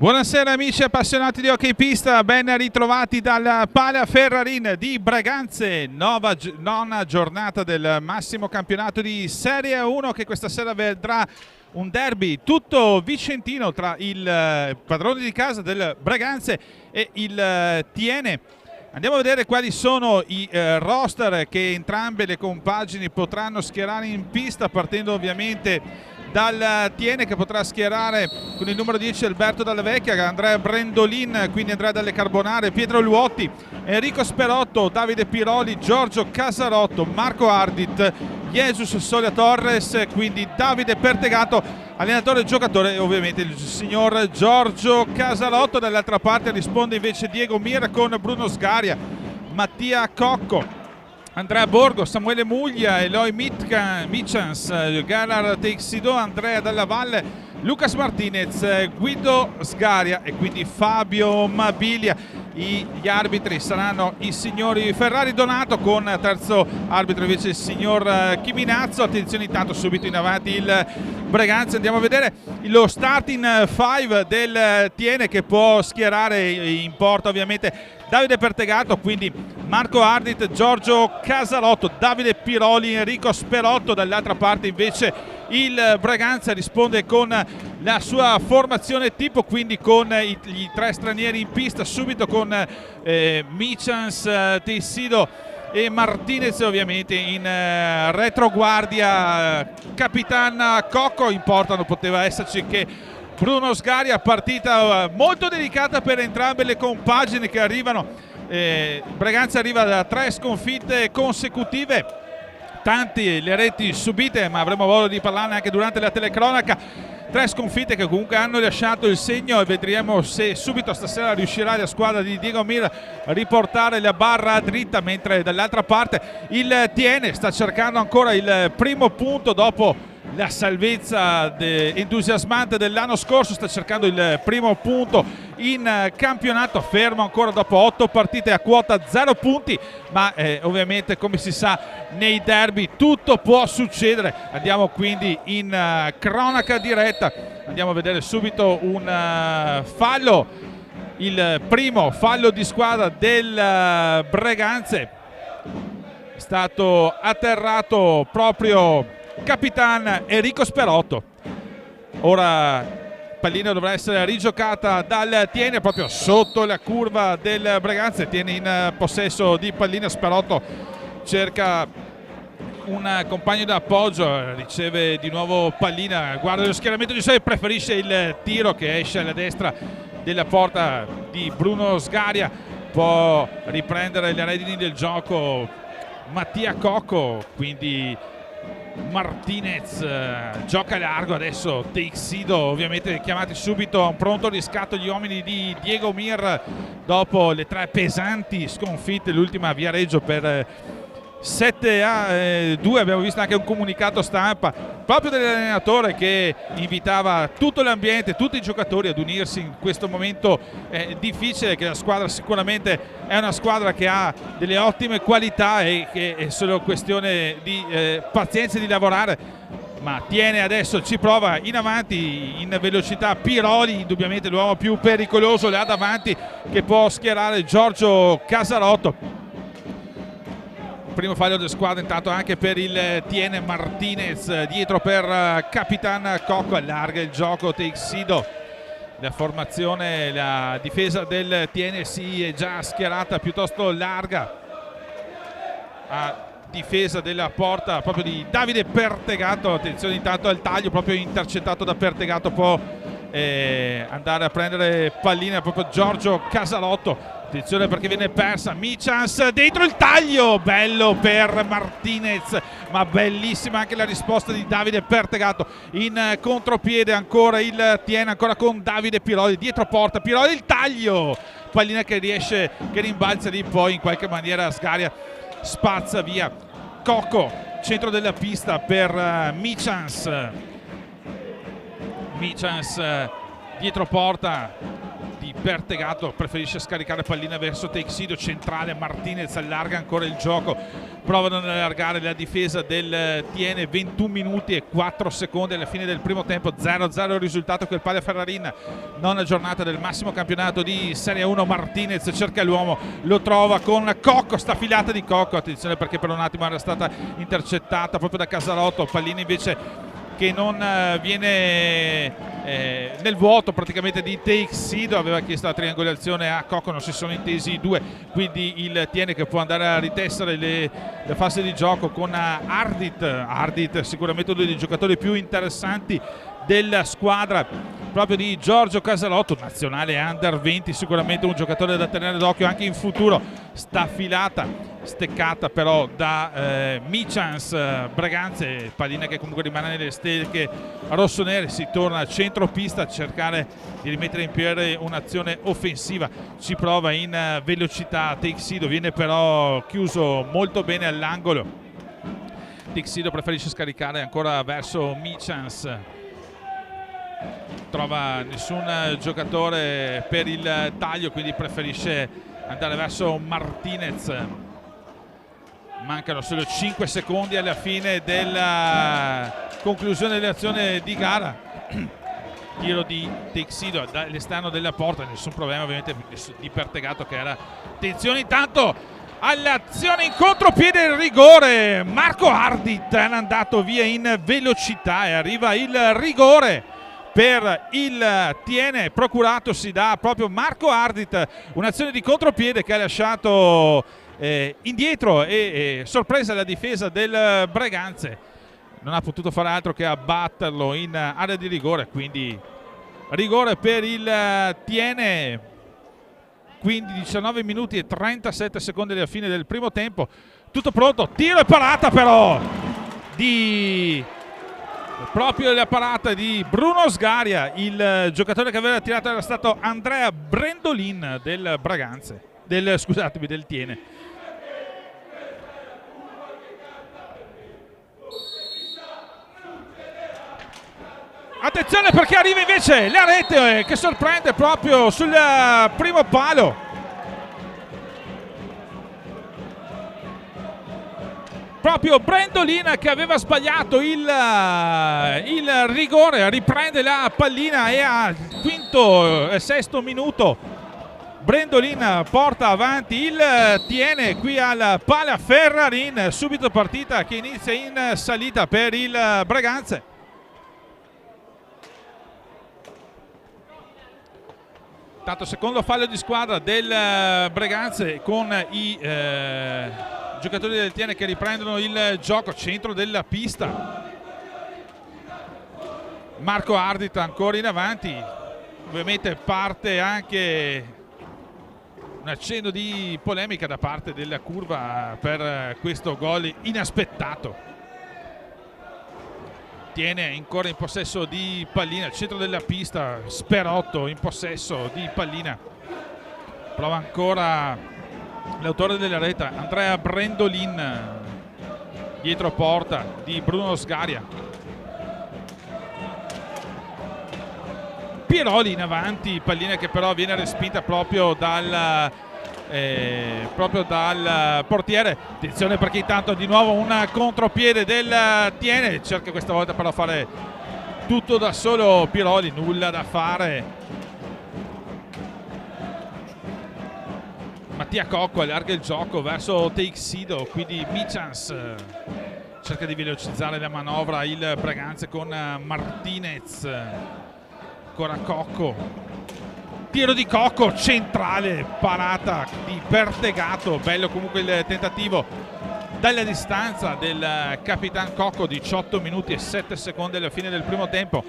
Buonasera amici appassionati di hockey pista, ben ritrovati dalla Pala Ferrarin di Breganze, nona giornata del massimo campionato di Serie 1 che questa sera vedrà un derby tutto vicentino tra il padrone di casa del Breganze e il Tiene. Andiamo a vedere quali sono i roster che entrambe le compagini potranno schierare in pista, partendo ovviamente dal Tiene, che potrà schierare con il numero 10 Alberto Dalla Vecchia, Andrea Brendolin, quindi Andrea Dalle Carbonare, Pietro Luotti, Enrico Sperotto, Davide Piroli, Giorgio Casarotto, Marco Ardit, Jesus Solia Torres, quindi Davide Pertegato, allenatore e giocatore ovviamente il signor Giorgio Casarotto. Dall'altra parte risponde invece Diego Mir con Bruno Sgaria, Mattia Cocco, Andrea Borgo, Samuele Muglia, Eloy Michans, Galar Teixido, Andrea Dalla Valle, Lucas Martinez, Guido Sgaria e quindi Fabio Mabilia. Gli arbitri saranno i signori Ferrari Donato, con terzo arbitro invece il signor Chiminazzo. Attenzione intanto, subito in avanti il Breganze. Andiamo a vedere lo starting five del Tiene, che può schierare in porta ovviamente Davide Pertegato, quindi Marco Ardit, Giorgio Casarotto, Davide Piroli, Enrico Sperotto. Dall'altra parte invece il Breganze risponde con la sua formazione tipo, quindi con gli tre stranieri in pista, subito con Michans, Teixido e Martinez ovviamente in retroguardia. Capitan Cocco, in porta non poteva esserci che Bruno Sgaria. Partita molto delicata per entrambe le compagini che arrivano. Breganze arriva da 3 sconfitte consecutive, tanti le reti subite, ma avremo modo di parlarne anche durante la telecronaca. 3 sconfitte che comunque hanno lasciato il segno, e vedremo se subito stasera riuscirà la squadra di Diego Mir a riportare la barra dritta, mentre dall'altra parte il Tiene sta cercando ancora il primo punto dopo la salvezza entusiasmante dell'anno scorso. Sta cercando il primo punto in campionato, fermo ancora dopo 8 partite a quota 0 punti, ma ovviamente, come si sa, nei derby tutto può succedere. Andiamo quindi in cronaca diretta, andiamo a vedere subito un fallo, il primo fallo di squadra del Breganze. È stato atterrato proprio Capitan Enrico Sperotto. Ora pallina dovrà essere rigiocata dal Tiene proprio sotto la curva del Breganze. Tiene in possesso di pallina, Sperotto cerca un compagno d'appoggio, riceve di nuovo pallina, guarda lo schieramento di sé, preferisce il tiro che esce alla destra della porta di Bruno Sgaria. Può riprendere le redini del gioco Mattia Cocco, quindi Martinez gioca largo adesso. Teixido ovviamente chiamati subito a un pronto riscatto gli uomini di Diego Mir dopo le 3 pesanti sconfitte, l'ultima a Viareggio per 7-2. Abbiamo visto anche un comunicato stampa proprio dell'allenatore che invitava tutto l'ambiente, tutti i giocatori ad unirsi in questo momento difficile, che la squadra sicuramente è una squadra che ha delle ottime qualità e che è solo questione di pazienza e di lavorare. Ma Tiene adesso ci prova in avanti in velocità. Piroli, indubbiamente l'uomo più pericoloso là davanti, che può schierare Giorgio Casarotto. Primo fallo della squadra intanto anche per il Tiene. Martinez dietro per Capitan Cocco, allarga il gioco Teixido. La formazione, la difesa del Tiene si è già schierata piuttosto larga a difesa della porta proprio di Davide Pertegato. Attenzione intanto al taglio proprio intercettato da Pertegato, può andare a prendere pallina proprio Giorgio Casarotto. Attenzione perché viene persa. Michans dentro il taglio, bello per Martinez, ma bellissima anche la risposta di Davide Pertegato. In contropiede ancora il Tiene, ancora con Davide Piroli dietro porta. Piroli il taglio, pallina che riesce, che rimbalza lì, poi in qualche maniera Sgaria spazza via. Cocco, centro della pista per Michans dietro porta di Pertegato, preferisce scaricare pallina verso Teixido, centrale, Martinez allarga ancora il gioco, provano ad allargare la difesa del Tiene, 21 minuti e 4 secondi alla fine del primo tempo, 0-0 il risultato che il Palla Ferrarin, nona giornata del massimo campionato di Serie 1. Martinez cerca l'uomo, lo trova con Cocco, sta filata di Cocco, attenzione perché per un attimo era stata intercettata proprio da Casalotto, pallina invece che non viene nel vuoto praticamente di Teixido, aveva chiesto la triangolazione a Cocco, non si sono intesi i due, quindi il Tiene che può andare a ritessere le fasi di gioco con Ardit sicuramente uno dei giocatori più interessanti della squadra proprio di Giorgio Casalotto, nazionale under 20, sicuramente un giocatore da tenere d'occhio anche in futuro. Sta filata, steccata però da Michans Breganze, pallina che comunque rimane nelle stecche rossonere, si torna a centropista a cercare di rimettere in piedi un'azione offensiva, ci prova in velocità Teixido, viene però chiuso molto bene all'angolo. Teixido preferisce scaricare ancora verso Michans, trova nessun giocatore per il taglio, quindi preferisce andare verso Martinez. Mancano solo 5 secondi alla fine della conclusione dell'azione di gara. Tiro di Teixido dall'esterno della porta, nessun problema ovviamente di Pertegato che era attenzione intanto all'azione in contropiede, il rigore. Marco Ardit era andato via in velocità e arriva il rigore per il Tiene, procuratosi da proprio Marco Ardit, un'azione di contropiede che ha lasciato indietro e sorpresa la difesa del Breganze, non ha potuto fare altro che abbatterlo in area di rigore, quindi rigore per il Tiene. Quindi 19 minuti e 37 secondi alla fine del primo tempo, tutto pronto, tiro e parata però di proprio la parata di Bruno Sgaria, il giocatore che aveva tirato era stato Andrea Brendolin del Breganze, del Tiene. Attenzione perché arriva invece la rete che sorprende proprio sul primo palo. Proprio Brendolin che aveva sbagliato il rigore, riprende la pallina e a quinto e sesto minuto Brendolin porta avanti il Tiene qui al Palla Ferrarin, subito partita che inizia in salita per il Breganze. Tanto secondo fallo di squadra del Breganze con i giocatori del Tiene che riprendono il gioco, centro della pista. Marco Ardit ancora in avanti, ovviamente parte anche un accenno di polemica da parte della curva per questo gol inaspettato. Tiene ancora in possesso di pallina, centro della pista, Sperotto in possesso di pallina, prova ancora l'autore della rete Andrea Brendolin, dietro porta di Bruno Sgaria, Piroli in avanti, pallina che però viene respinta proprio dal portiere. Attenzione perché intanto di nuovo un contropiede del Tiene, cerca questa volta però fare tutto da solo Piroli, nulla da fare. Mattia Cocco allarga il gioco verso Teixido, quindi Michans cerca di velocizzare la manovra il Breganze con Martinez, ancora Cocco, tiro di Cocco, centrale, parata di Pertegato, bello comunque il tentativo dalla distanza del Capitan Cocco. 18 minuti e 7 secondi alla fine del primo tempo,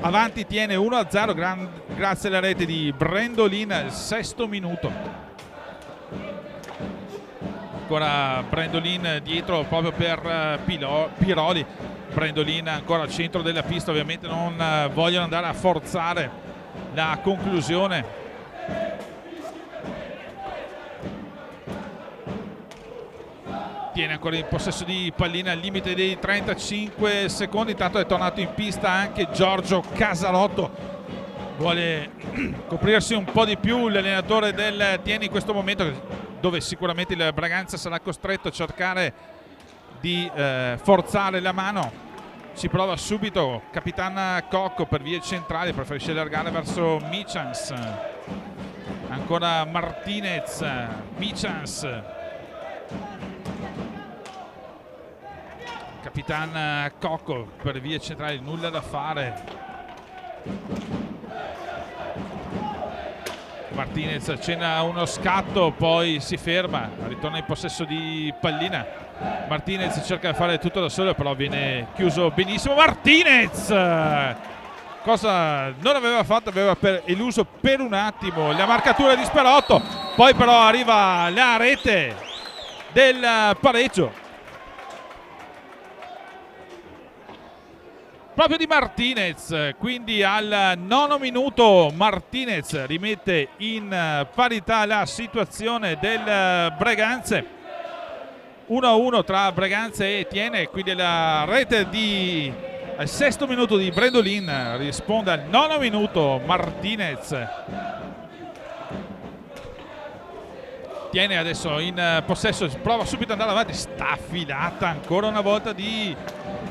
avanti Tiene 1-0 grazie alla rete di Brendolin al sesto minuto. Ancora Brendolin dietro proprio per Piroli, Brendolin ancora al centro della pista, ovviamente non vogliono andare a forzare la conclusione. Tiene ancora in possesso di pallina al limite dei 35 secondi, intanto è tornato in pista anche Giorgio Casalotto vuole coprirsi un po' di più l'allenatore del Tiene in questo momento, dove sicuramente il Braganza sarà costretto a cercare di forzare la mano. Ci prova subito Capitan Cocco per vie centrali, preferisce allargare verso Michans, ancora Martinez, Michans, Capitan Cocco per vie centrali, nulla da fare. Martinez accenna uno scatto, poi si ferma, ritorna in possesso di pallina. Martinez cerca di fare tutto da solo, però viene chiuso benissimo. Martinez cosa non aveva fatto, aveva eluso per un attimo la marcatura di Sperotto, poi però arriva la rete del pareggio proprio di Martinez, quindi al 9° minuto Martinez rimette in parità la situazione del Breganze. 1-1 tra Breganze e Tiene, quindi la rete al 6° minuto di Bredolin risponde al 9° minuto Martinez. Tiene adesso in possesso, prova subito ad andare avanti, staffilata ancora una volta di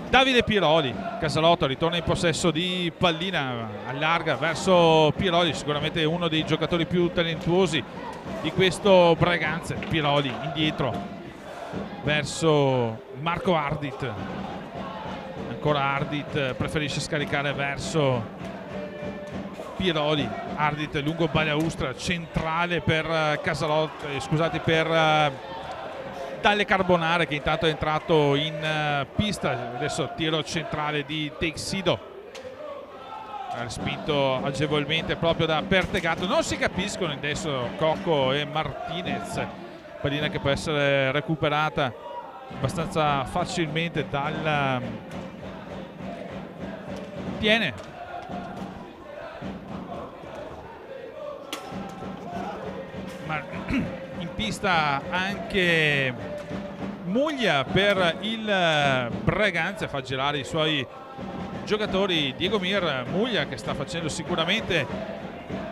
Davide Piroli. Casalotto ritorna in possesso di pallina, allarga verso Piroli, sicuramente uno dei giocatori più talentuosi di questo Breganze. Piroli indietro verso Marco Ardit, ancora Ardit preferisce scaricare verso Piroli. Ardit lungo Balaustra, centrale per Casalotto, per Dalle Carbonare, che intanto è entrato in pista. Adesso tiro centrale di Teixido, respinto agevolmente proprio da Pertegato. Non si capiscono adesso Cocco e Martinez, pallina che può essere recuperata abbastanza facilmente dal Tiene. Ma in pista anche Muglia per il Breganze, fa girare i suoi giocatori. Diego Mir, Muglia che sta facendo sicuramente,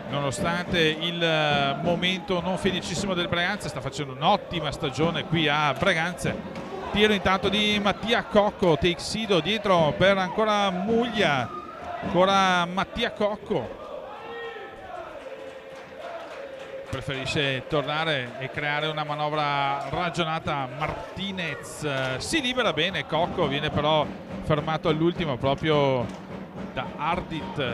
nonostante il momento non felicissimo del Breganze, sta facendo un'ottima stagione qui a Breganze. Tiro intanto di Mattia Cocco, Teixido dietro per ancora Muglia, ancora Mattia Cocco. Preferisce tornare e creare una manovra ragionata. Martinez si libera bene, Cocco viene però fermato all'ultimo proprio da Ardit,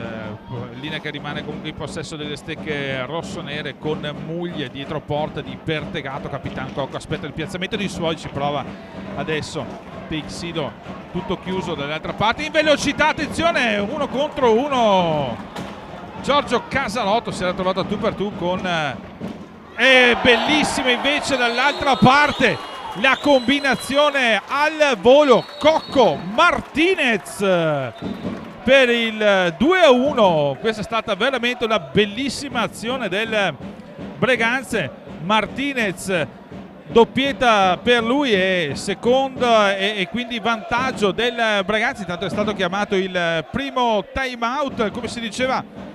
linea che rimane comunque in possesso delle stecche rossonere, con Muglia dietro porta di Pertegato. Capitan Cocco aspetta il piazzamento dei suoi, ci prova adesso Teixido, tutto chiuso dall'altra parte in velocità, attenzione, 1 contro 1. Giorgio Casalotto si era trovato a tu per tu con bellissima invece dall'altra parte la combinazione al volo Cocco Martinez per il 2-1. Questa è stata veramente una bellissima azione del Breganze. Martinez, doppietta per lui e secondo e quindi vantaggio del Breganze. Intanto è stato chiamato il primo time out, come si diceva.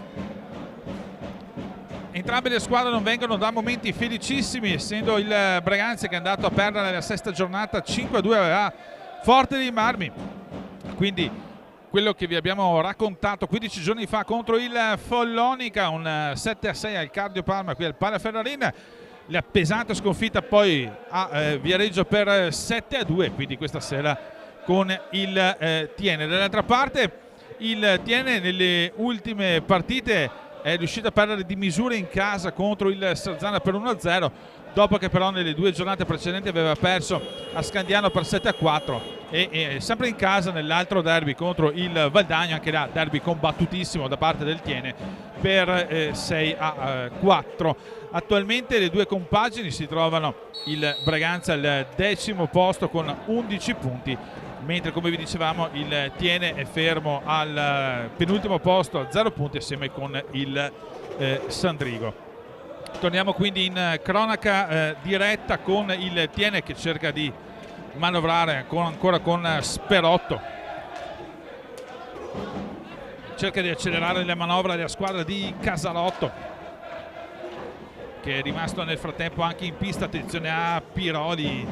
Entrambe le squadre non vengono da momenti felicissimi, essendo il Breganze che è andato a perdere la 6ª giornata 5-2 a Forte dei Marmi. Quindi quello che vi abbiamo raccontato 15 giorni fa contro il Follonica, un 7-6 al Cardio Parma qui al Palaferrarin, la pesante sconfitta poi a Viareggio per 7-2, quindi questa sera con il Tiene. Dall'altra parte il Tiene nelle ultime partite è riuscito a perdere di misura in casa contro il Sarzana per 1-0, dopo che però nelle 2 giornate precedenti aveva perso a Scandiano per 7-4 e sempre in casa nell'altro derby contro il Valdagno, anche là derby combattutissimo da parte del Tiene, per 6-4. Attualmente le 2 compagini si trovano il Breganze al 10° posto con 11 punti, mentre come vi dicevamo il Tiene è fermo al penultimo posto a 0 punti assieme con il Sandrigo. Torniamo quindi in cronaca diretta con il Tiene che cerca di manovrare ancora con Sperotto. cerca di accelerare la manovra della squadra di Casalotto, che è rimasto nel frattempo anche in pista. Attenzione a Piroli,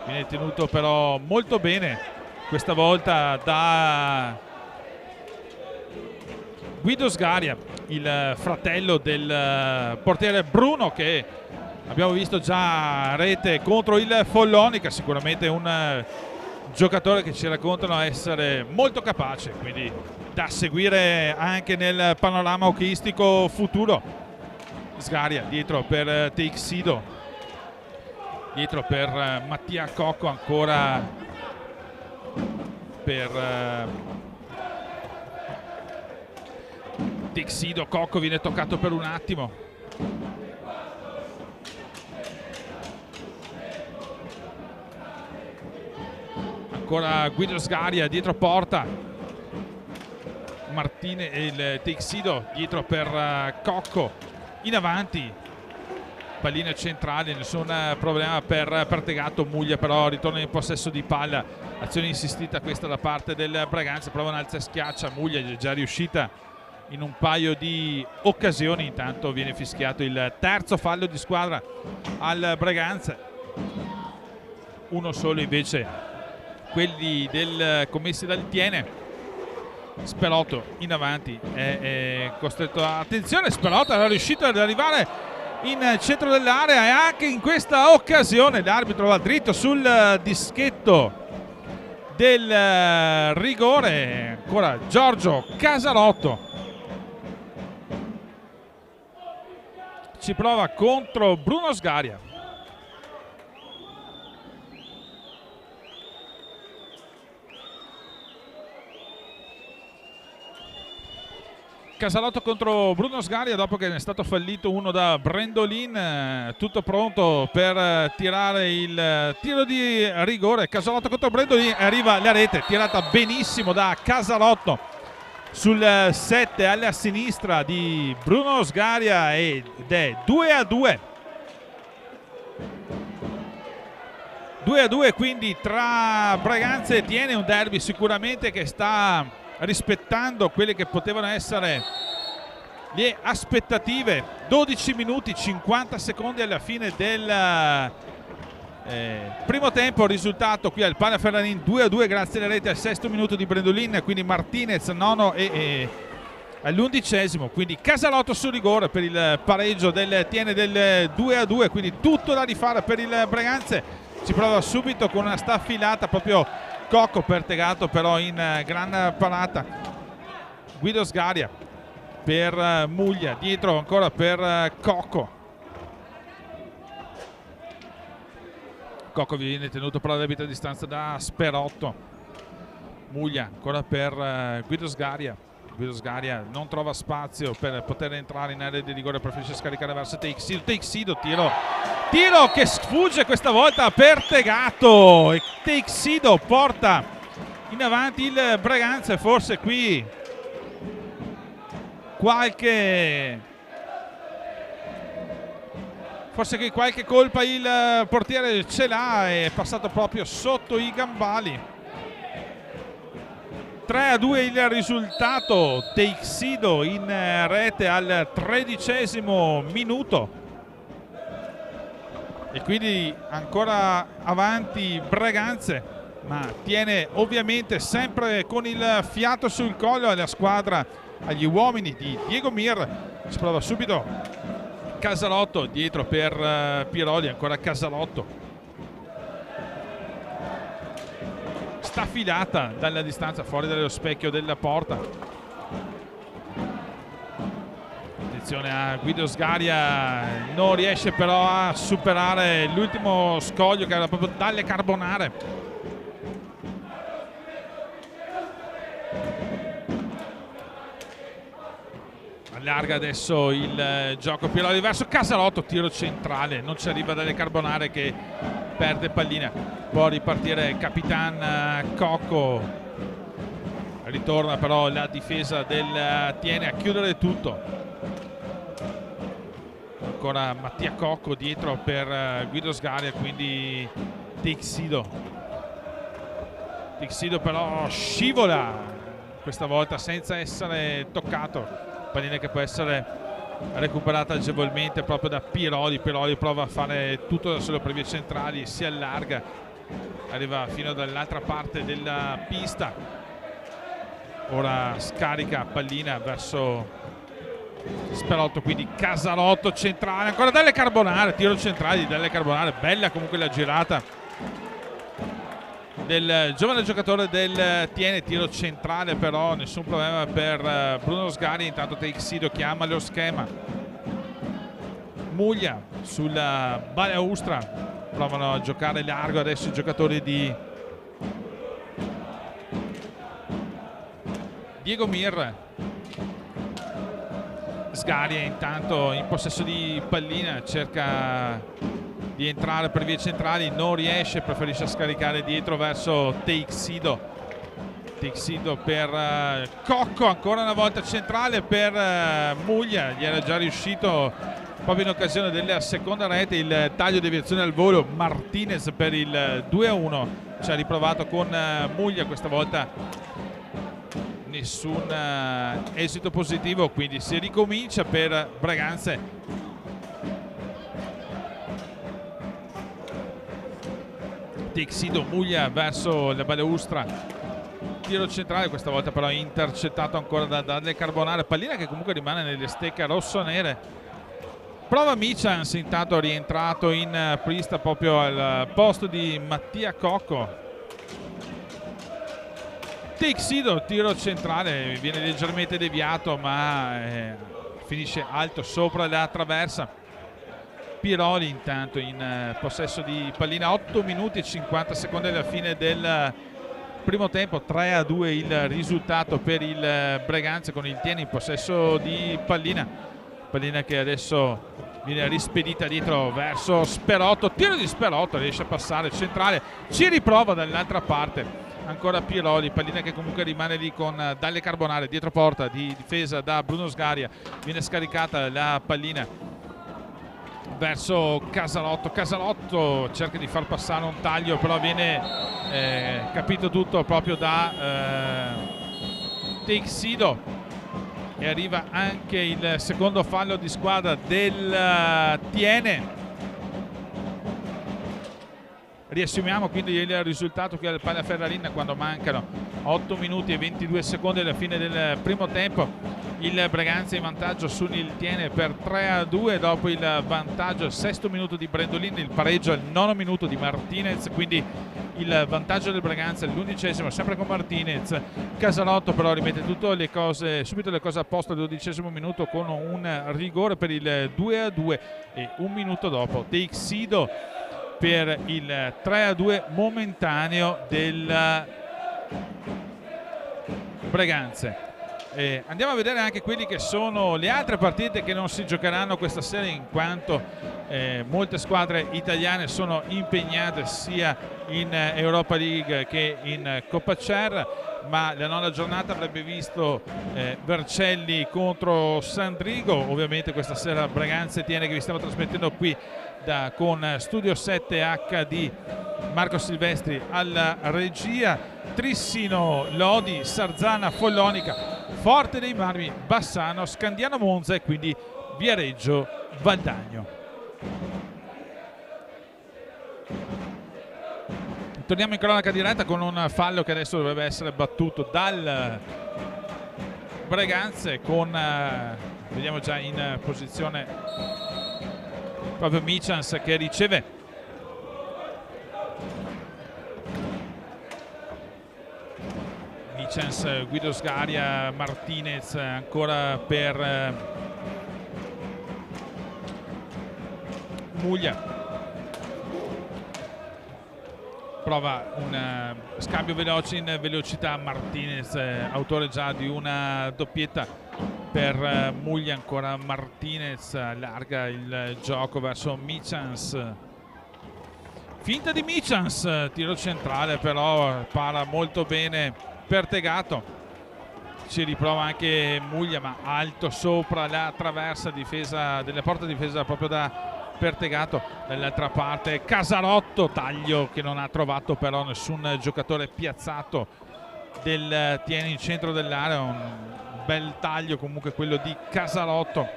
viene tenuto però molto bene questa volta da Guido Sgaria, il fratello del portiere Bruno, che abbiamo visto già a rete contro il Follonica. Sicuramente un giocatore che ci raccontano essere molto capace, quindi da seguire anche nel panorama hockeyistico futuro. Sgaria dietro per Teixido, dietro per Mattia Cocco, ancora per Teixido. Cocco viene toccato per un attimo. Ancora Guido Sgaria dietro porta, Martine e il Teixido dietro per Cocco, in avanti pallina centrale, nessun problema per Tegato. Muglia però ritorna in possesso di palla, azione insistita questa da parte del Braganza, prova un alza e schiaccia. Muglia è già riuscita in un paio di occasioni. Intanto viene fischiato il terzo fallo di squadra al Braganza, uno solo invece quelli commessi dal Tiene. Sperotto in avanti è costretto a... Attenzione, Sperotto era riuscito ad arrivare in centro dell'area, e anche in questa occasione l'arbitro va dritto sul dischetto del rigore. Ancora Giorgio Casalotto ci prova contro Bruno Sgaria. Casalotto contro Bruno Sgaria dopo che ne è stato fallito uno da Brendolin, tutto pronto per tirare il tiro di rigore. Casalotto contro Brendolin, arriva la rete tirata benissimo da Casalotto sul 7 alla sinistra di Bruno Sgaria, ed è 2-2. 2-2 quindi tra Braganza e Tiene, un derby sicuramente che sta rispettando quelle che potevano essere le aspettative. 12 minuti 50 secondi alla fine del primo tempo, risultato qui al Pana Ferranin 2-2 grazie alle reti al sesto minuto di Brendolin, quindi Martinez nono e all'11esimo, quindi Casalotto sul rigore per il pareggio del Tiene del 2-2, quindi tutto da rifare per il Braganza. Si prova subito con una staffilata proprio Cocco per Tegato, però in gran parata. Guido Sgaria per Muglia, dietro ancora per Cocco. Cocco viene tenuto però a debita distanza da Sperotto. Muglia ancora per Guido Sgaria. Guido Sgaria non trova spazio per poter entrare in area di rigore, preferisce scaricare verso Teixido. Teixido, tiro che sfugge questa volta per Tegato, e Teixido porta in avanti il Braganza. Forse qui qualche colpa il portiere ce l'ha, è passato proprio sotto i gambali. 3-2 il risultato, Teixido in rete al 13esimo minuto, e quindi ancora avanti Braganza, ma Tiene ovviamente sempre con il fiato sul collo alla squadra, agli uomini di Diego Mir. Si prova subito Casalotto dietro per Piroli, ancora Casalotto. Staffilata dalla distanza fuori dallo specchio della porta. Attenzione a Guido Sgaria, non riesce però a superare l'ultimo scoglio che era proprio dalle Carbonare. Allarga adesso il gioco Piroli verso Casalotto, tiro centrale, non ci arriva dalle Carbonare che perde pallina. Può ripartire Capitan Cocco, ritorna però la difesa del Tiene a chiudere tutto. Ancora Mattia Cocco dietro per Guido Sgaria, quindi Teixido però scivola questa volta senza essere toccato, pallina che può essere recuperata agevolmente proprio da Piroli. Piroli prova a fare tutto da solo per vie centrali, si allarga, arriva fino dall'altra parte della pista, ora scarica pallina verso Sperotto, quindi Casalotto centrale, ancora Dalle Carbonare, tiro centrale di Dalle Carbonare, bella comunque la girata del giovane giocatore del Tiene, tiro centrale però nessun problema per Bruno Sgari. Intanto Teixido chiama lo schema, Muglia sulla balaustra, provano a giocare largo adesso i giocatori di Diego Mir. Sgari è intanto in possesso di pallina, cerca di entrare per vie centrali, non riesce, preferisce scaricare dietro verso Teixido. Teixido per Cocco, ancora una volta centrale per Muglia, gli era già riuscito proprio in occasione della seconda rete il taglio di deviazione al volo. Martinez per il 2-1, ci ha riprovato con Muglia, questa volta nessun esito positivo, quindi si ricomincia per Braganze. Teixido, Muglia verso la balaustra, tiro centrale, questa volta però intercettato ancora da Dalle Carbonare, pallina che comunque rimane nelle stecche rossonere. Prova Michans, intanto rientrato in pista proprio al posto di Mattia Cocco. Teixido, tiro centrale, viene leggermente deviato ma finisce alto sopra la traversa. Piroli intanto in possesso di pallina, 8 minuti e 50 secondi alla fine del primo tempo, 3-2 il risultato per il Braganza, con il Tiene in possesso di pallina, pallina che adesso viene rispedita dietro verso Sperotto, tiro di Sperotto, riesce a passare centrale, ci riprova dall'altra parte. Ancora Piroli, pallina che comunque rimane lì con Dalle Carbonare, dietro porta di difesa da Bruno Sgaria, viene scaricata la pallina verso Casalotto. Casalotto cerca di far passare un taglio, però viene capito tutto proprio da Teixido, e arriva anche il secondo fallo di squadra del Tiene. Riassumiamo quindi il risultato qui al Palla Ferrarina quando mancano 8 minuti e 22 secondi alla fine del primo tempo. Il Braganza in vantaggio sul Tiene per 3-2 dopo il vantaggio al sesto minuto di Brendolini, il pareggio al nono minuto di Martinez, quindi il vantaggio del Braganza all'11esimo sempre con Martinez. Casalotto però rimette subito le cose a posto al 12esimo minuto con un rigore per il 2-2 e un minuto dopo Teixido per il 3-2 momentaneo del Braganza. Andiamo a vedere anche quelli che sono le altre partite che non si giocheranno questa sera, in quanto molte squadre italiane sono impegnate sia in Europa League che in Coppa CER, ma la nona giornata avrebbe visto Vercelli contro Sandrigo. Ovviamente questa sera Braganza e Tiene, che vi stiamo trasmettendo qui con Studio 7 HD, Marco Silvestri alla regia, Trissino, Lodi, Sarzana, Follonica, Forte dei Marmi, Bassano, Scandiano Monza e quindi Viareggio Valdagno. Torniamo in cronaca diretta con un fallo che adesso dovrebbe essere battuto dal Braganza, con vediamo già in posizione proprio Michans che riceve. Michans, Guido Sgaria, Martinez ancora per Muglia. Prova un scambio veloce in velocità Martinez, autore già di una doppietta per Muglia. Ancora Martinez, allarga il gioco verso Michans, finta di Michans, tiro centrale però para molto bene Pertegato, ci riprova anche Muglia ma alto sopra la traversa, difesa della porta, difesa proprio da Pertegato. Dall'altra parte Casalotto, taglio che non ha trovato però nessun giocatore piazzato del Tiene in centro dell'area, un bel taglio comunque quello di Casalotto.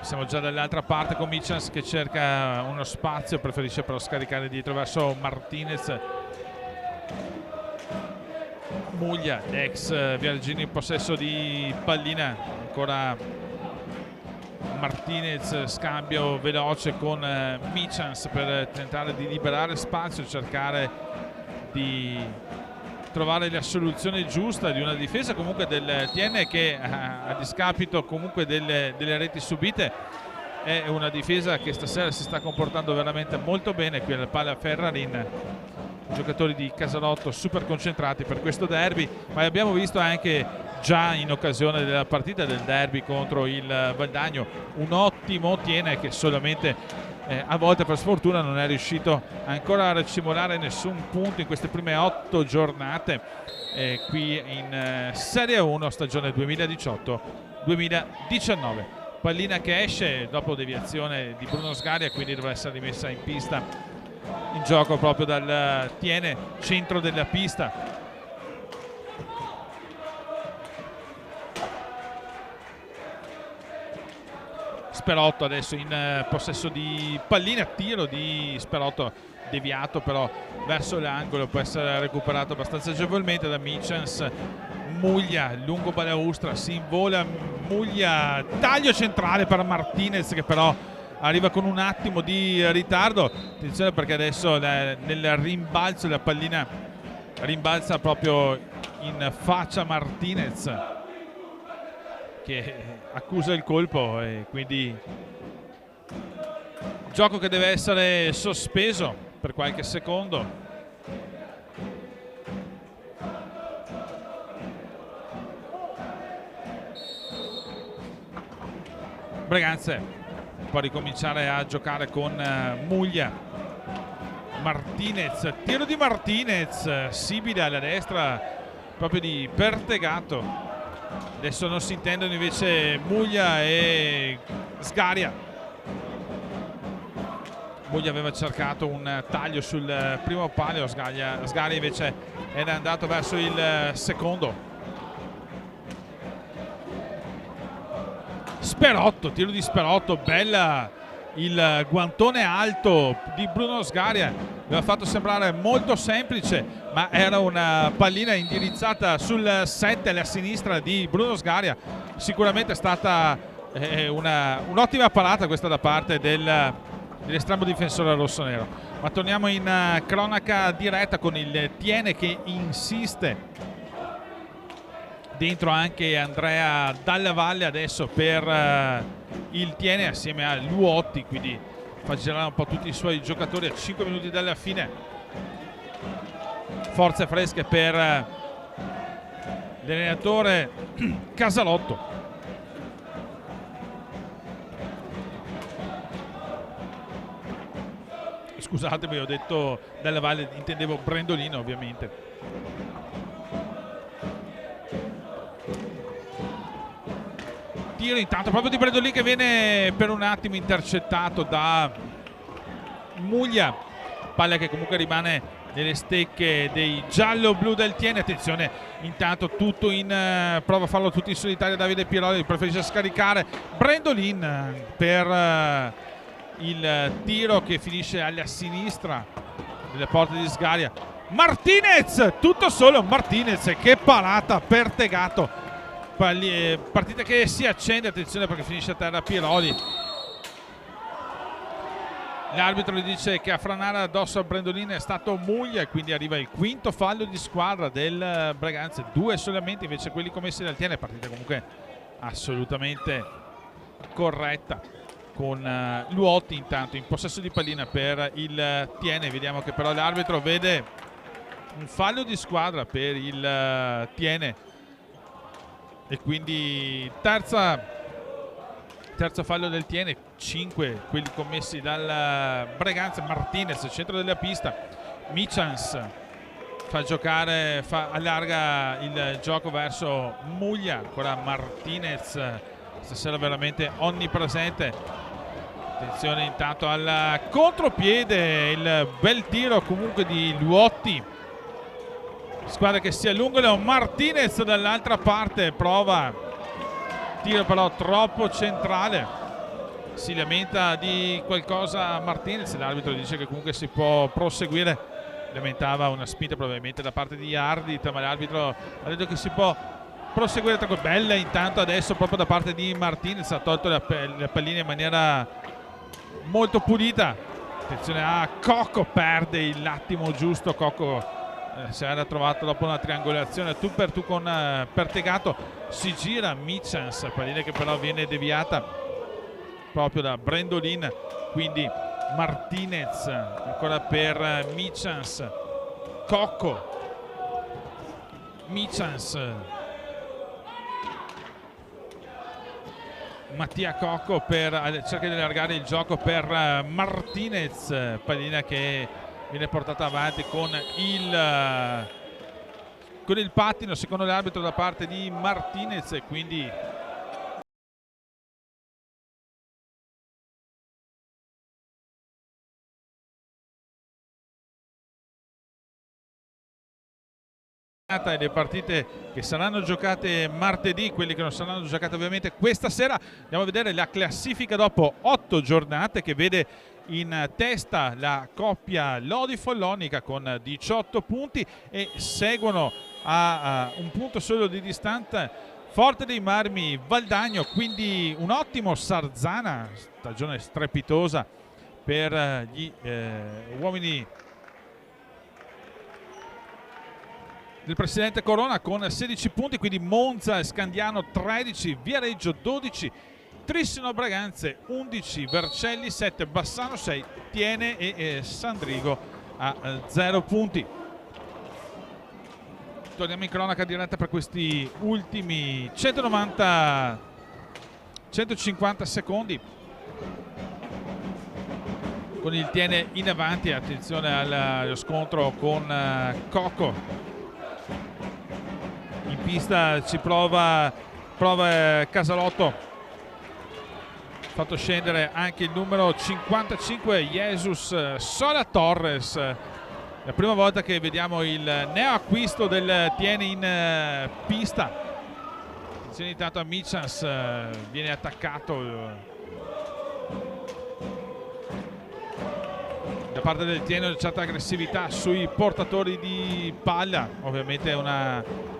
Siamo già dall'altra parte con Michels che cerca uno spazio, preferisce però scaricare dietro verso Martinez. Muglia, ex Viareggino in possesso di pallina, ancora Martinez, scambio veloce con Michels per tentare di liberare spazio, cercare di trovare la soluzione giusta di una difesa comunque del TN che a discapito comunque delle reti subite è una difesa che stasera si sta comportando veramente molto bene. Qui alla palla Ferrarin, giocatori di Casalotto super concentrati per questo derby, ma abbiamo visto anche già in occasione della partita del derby contro il Valdagno un ottimo Tiene che solamente a volte per sfortuna non è riuscito ancora a racimolare nessun punto in queste prime 8 giornate qui in Serie 1 stagione 2018-2019. Pallina che esce dopo deviazione di Bruno Sgaria, quindi dovrà essere rimessa in pista, in gioco proprio dal Tiene, centro della pista. Sperotto adesso in possesso di pallina, tiro di Sperotto deviato però verso l'angolo, può essere recuperato abbastanza agevolmente da Michels. Muglia, lungo balaustra, si invola Muglia, taglio centrale per Martinez che però arriva con un attimo di ritardo. Attenzione perché adesso nel rimbalzo la pallina rimbalza proprio in faccia a Martinez che accusa il colpo e quindi gioco che deve essere sospeso per qualche secondo. Breganze può ricominciare a giocare con Muglia. Martinez, tiro di Martinez, sibile alla destra proprio di Pertegato. Adesso non si intendono invece Muglia e Sgaria. Muglia aveva cercato un taglio sul primo palio, Sgaria invece era andato verso il secondo. Sperotto, tiro di Sperotto, bella il guantone alto di Bruno Sgaria, l'ha fatto sembrare molto semplice ma era una pallina indirizzata sul 7 alla sinistra di Bruno Sgaria. Sicuramente è stata un'ottima parata questa da parte dell'estremo difensore rossonero. Ma torniamo in cronaca diretta con il Tiene che insiste. Dentro anche Andrea Dalla Valle adesso per il Tiene assieme a Luotti, quindi fa girare un po' tutti i suoi giocatori a 5 minuti dalla fine. Forze fresche per l'allenatore Casalotto. Scusatemi, ho detto Dalla Valle, intendevo Brendolino ovviamente. Tiro intanto proprio di Brendolino che viene per un attimo intercettato da Muglia, palla che comunque rimane nelle stecche dei giallo-blu del Tiene. Attenzione intanto tutto prova a farlo tutto in solitario Davide Piroli, preferisce scaricare Brendolin per il tiro che finisce alla sinistra delle porte di Sgaria. Martinez, tutto solo Martinez, che parata per Tegato. Partita che si accende, attenzione perché finisce a terra Piroli. L'arbitro gli dice che a franare addosso a Brendolin è stato Muglia e quindi arriva il quinto fallo di squadra del Breganze, 2 solamente invece quelli commessi dal Tiene. Partita comunque assolutamente corretta con Luotti intanto in possesso di pallina per il Tiene. Vediamo che però l'arbitro vede un fallo di squadra per il Tiene e quindi terzo fallo del Tiene, 5 quelli commessi dal Breganze. Martinez, centro della pista, Michels fa giocare, allarga il gioco verso Muglia, ancora Martinez stasera veramente onnipresente. Attenzione intanto al contropiede, il bel tiro comunque di Luotti squadre che si allungano. Martinez dall'altra parte prova, tiro però troppo centrale, si lamenta di qualcosa Martinez, l'arbitro dice che comunque si può proseguire, lamentava una spinta probabilmente da parte di Ardit, ma l'arbitro ha detto che si può proseguire. Bella intanto adesso proprio da parte di Martinez, ha tolto la pallina in maniera molto pulita. Attenzione a Cocco, perde l'attimo giusto. Cocco si era trovato dopo una triangolazione tu per tu con Pertegato, si gira Michans, pallina che però viene deviata proprio da Brendolin, quindi Martinez ancora per Michans, Cocco, Michans, Mattia Cocco cerca di allargare il gioco per Martinez, pallina che viene portata avanti con il pattino secondo l'arbitro da parte di Martinez, e quindi e le partite che saranno giocate martedì, quelli che non saranno giocate ovviamente questa sera. Andiamo a vedere la classifica dopo 8 giornate, che vede in testa la coppia Lodi-Follonica con 18 punti e seguono a un punto solo di distanza Forte dei Marmi, Valdagno, quindi un ottimo Sarzana, stagione strepitosa per gli uomini del presidente Corona con 16 punti, quindi Monza e Scandiano 13, Viareggio 12, Trissino Braganze 11, Vercelli 7, Bassano 6, Tiene e Sandrigo a 0 punti. Torniamo in cronaca diretta per questi ultimi 150 secondi con il Tiene in avanti. Attenzione allo scontro con Cocco. In pista ci prova Casalotto, fatto scendere anche il numero 55 Jesus Sola Torres. La prima volta che vediamo il neoacquisto del Tiene in pista. Attenzione intanto a Michans, viene attaccato da parte del Tiene, una certa aggressività sui portatori di palla, ovviamente è una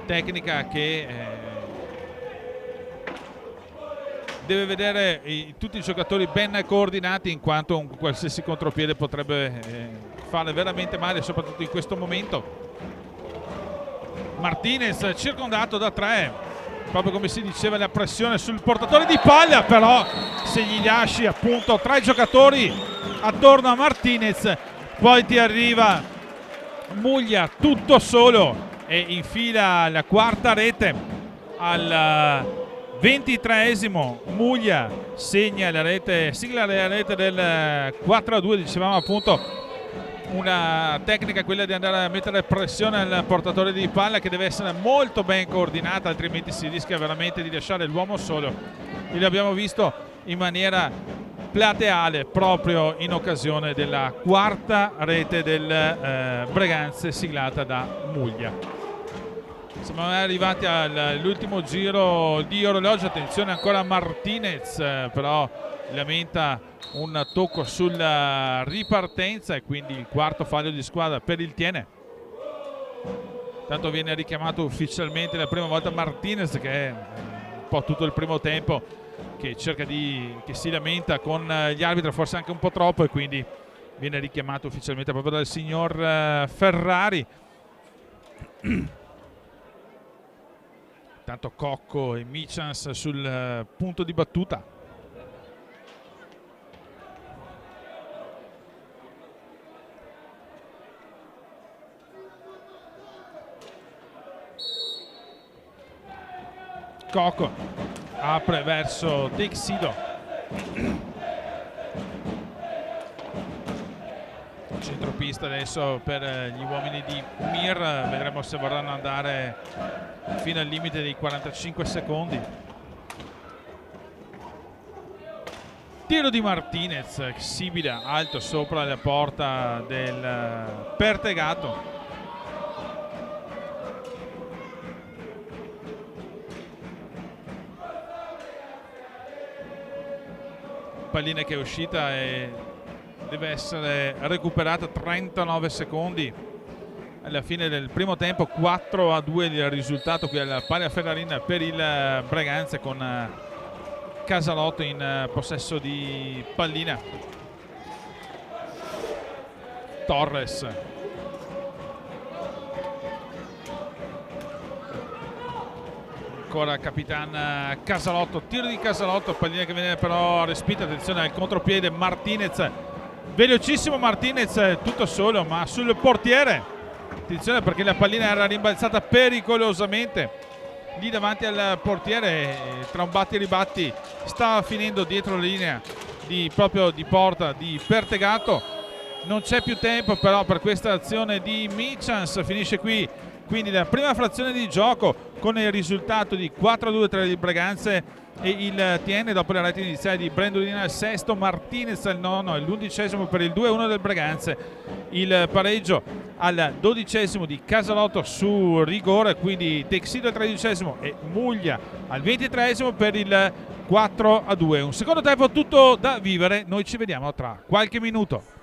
tecnica che deve vedere tutti i giocatori ben coordinati, in quanto un qualsiasi contropiede potrebbe fare veramente male, soprattutto in questo momento. Martinez circondato da 3, proprio come si diceva, la pressione sul portatore di palla, però se gli lasci appunto 3 giocatori attorno a Martinez, poi ti arriva Muglia tutto solo e infila la quarta rete al 23esimo. Muglia sigla la rete del 4-2. Dicevamo appunto una tecnica, quella di andare a mettere pressione al portatore di palla, che deve essere molto ben coordinata, altrimenti si rischia veramente di lasciare l'uomo solo. E l'abbiamo visto in maniera plateale proprio in occasione della quarta rete del Breganze siglata da Muglia. Siamo arrivati all'ultimo giro di orologio. Attenzione ancora a Martinez, però lamenta un tocco sulla ripartenza e quindi il quarto fallo di squadra per il Tiene. Tanto viene richiamato ufficialmente la prima volta Martinez, che è un po' tutto il primo tempo che che si lamenta con gli arbitri, forse anche un po' troppo, e quindi viene richiamato ufficialmente proprio dal signor Ferrari. Tanto Cocco e Michans sul punto di battuta. Cocco apre verso Texido. Centropista adesso per gli uomini di Mir, vedremo se vorranno andare fino al limite dei 45 secondi. Tiro di Martinez, Sibila alto sopra la porta del Pertegato. pallina che è uscita e deve essere recuperata. 39 secondi alla fine del primo tempo, 4-2 il risultato qui al Palla Ferrarina per il Braganza, con Casalotto in possesso di pallina. Torres, ancora Capitan Casalotto, tiro di Casalotto, pallina che viene però respinta. Attenzione al contropiede, Martinez, velocissimo Martinez, tutto solo ma sul portiere. Attenzione perché la pallina era rimbalzata pericolosamente lì davanti al portiere, tra un batti e ribatti stava finendo dietro la linea proprio di porta di Pertegato. Non c'è più tempo però per questa azione di Michans, finisce qui quindi la prima frazione di gioco con il risultato di 4-2 tra il Braganza e il TN, dopo la rete iniziale di Brendolina al sesto, Martinez al nono e l'11° per il 2-1 del Braganza, il pareggio al 12° di Casalotto su rigore, quindi Texito al 13° e Muglia al 23° per il 4-2. Un secondo tempo tutto da vivere, noi ci vediamo tra qualche minuto.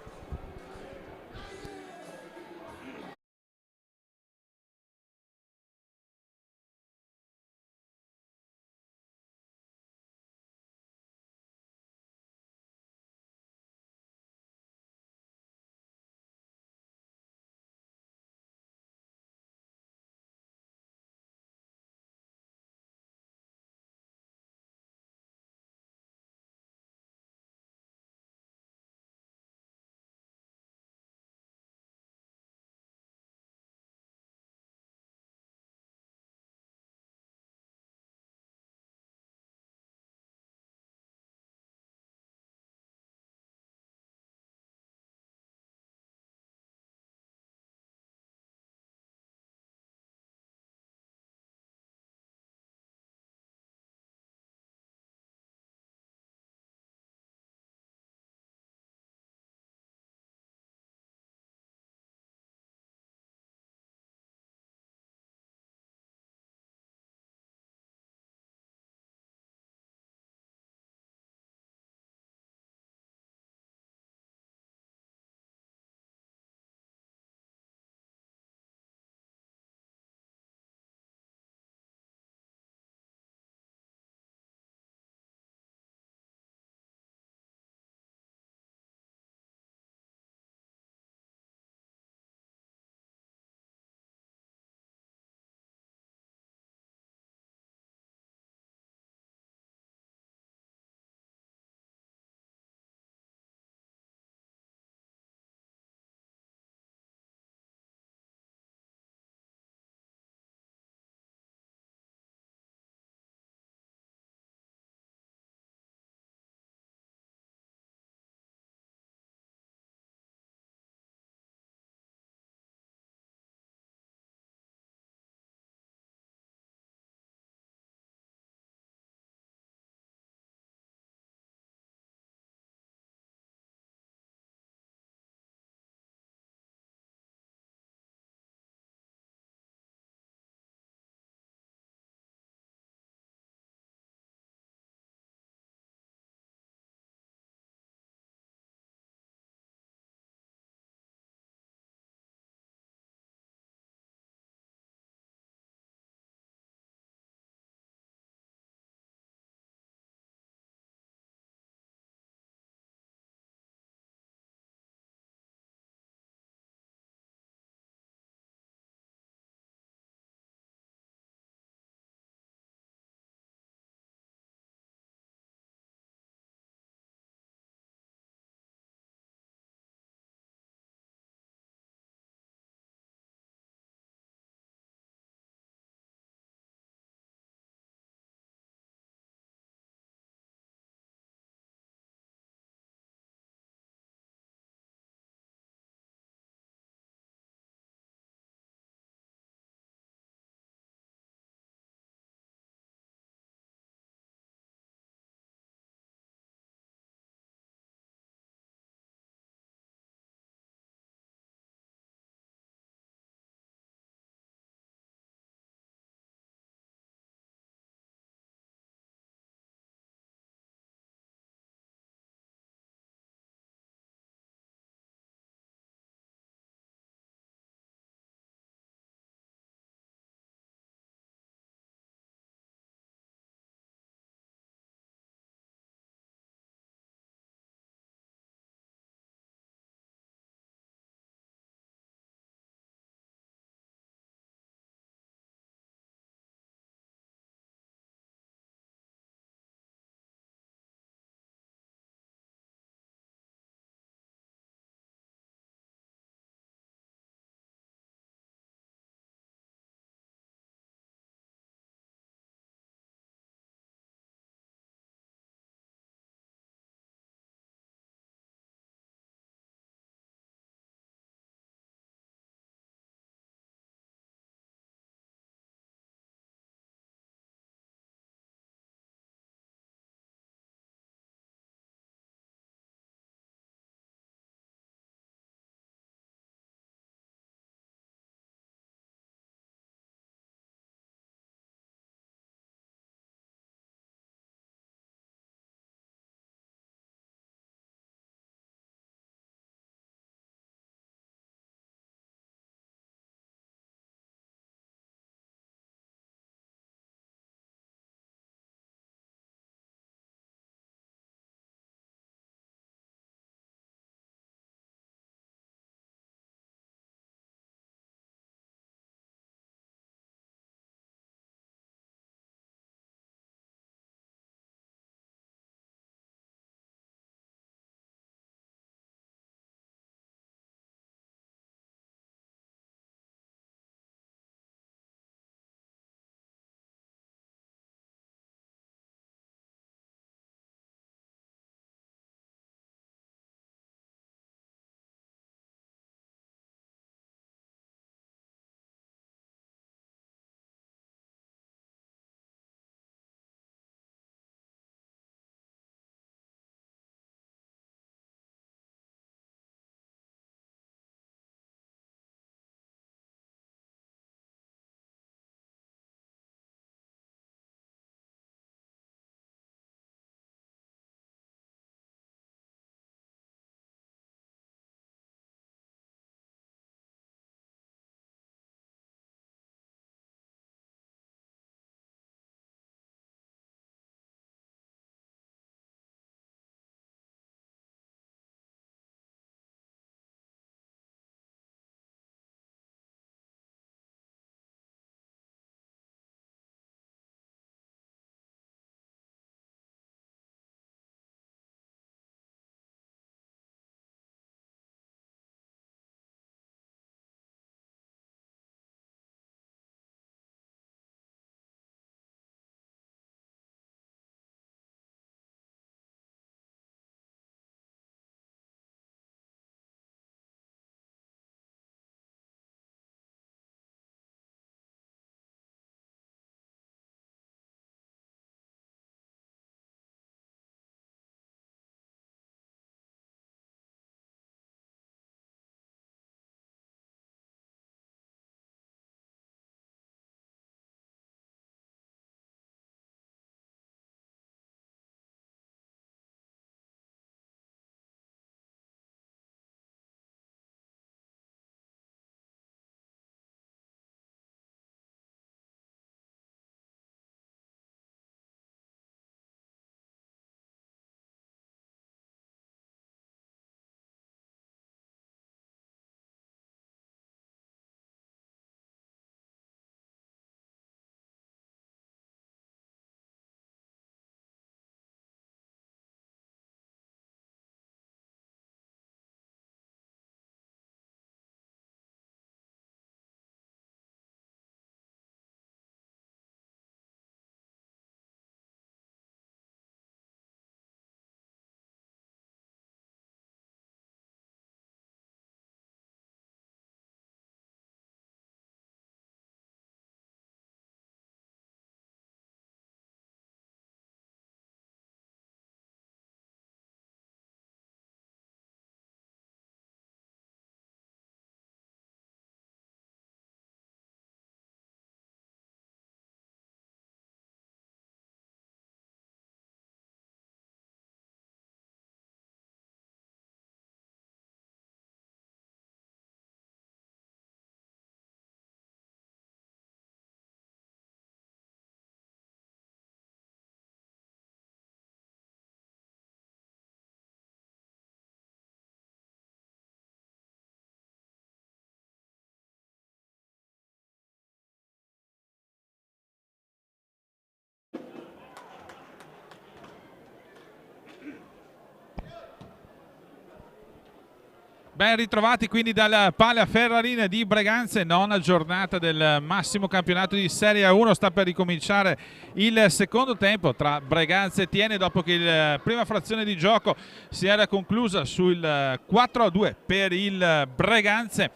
Ben ritrovati quindi dalla Pala Ferrarina di Breganze, nona giornata del massimo campionato di Serie A1. Sta per ricominciare il secondo tempo tra Breganze e Thiene dopo che la prima frazione di gioco si era conclusa sul 4-2 per il Breganze.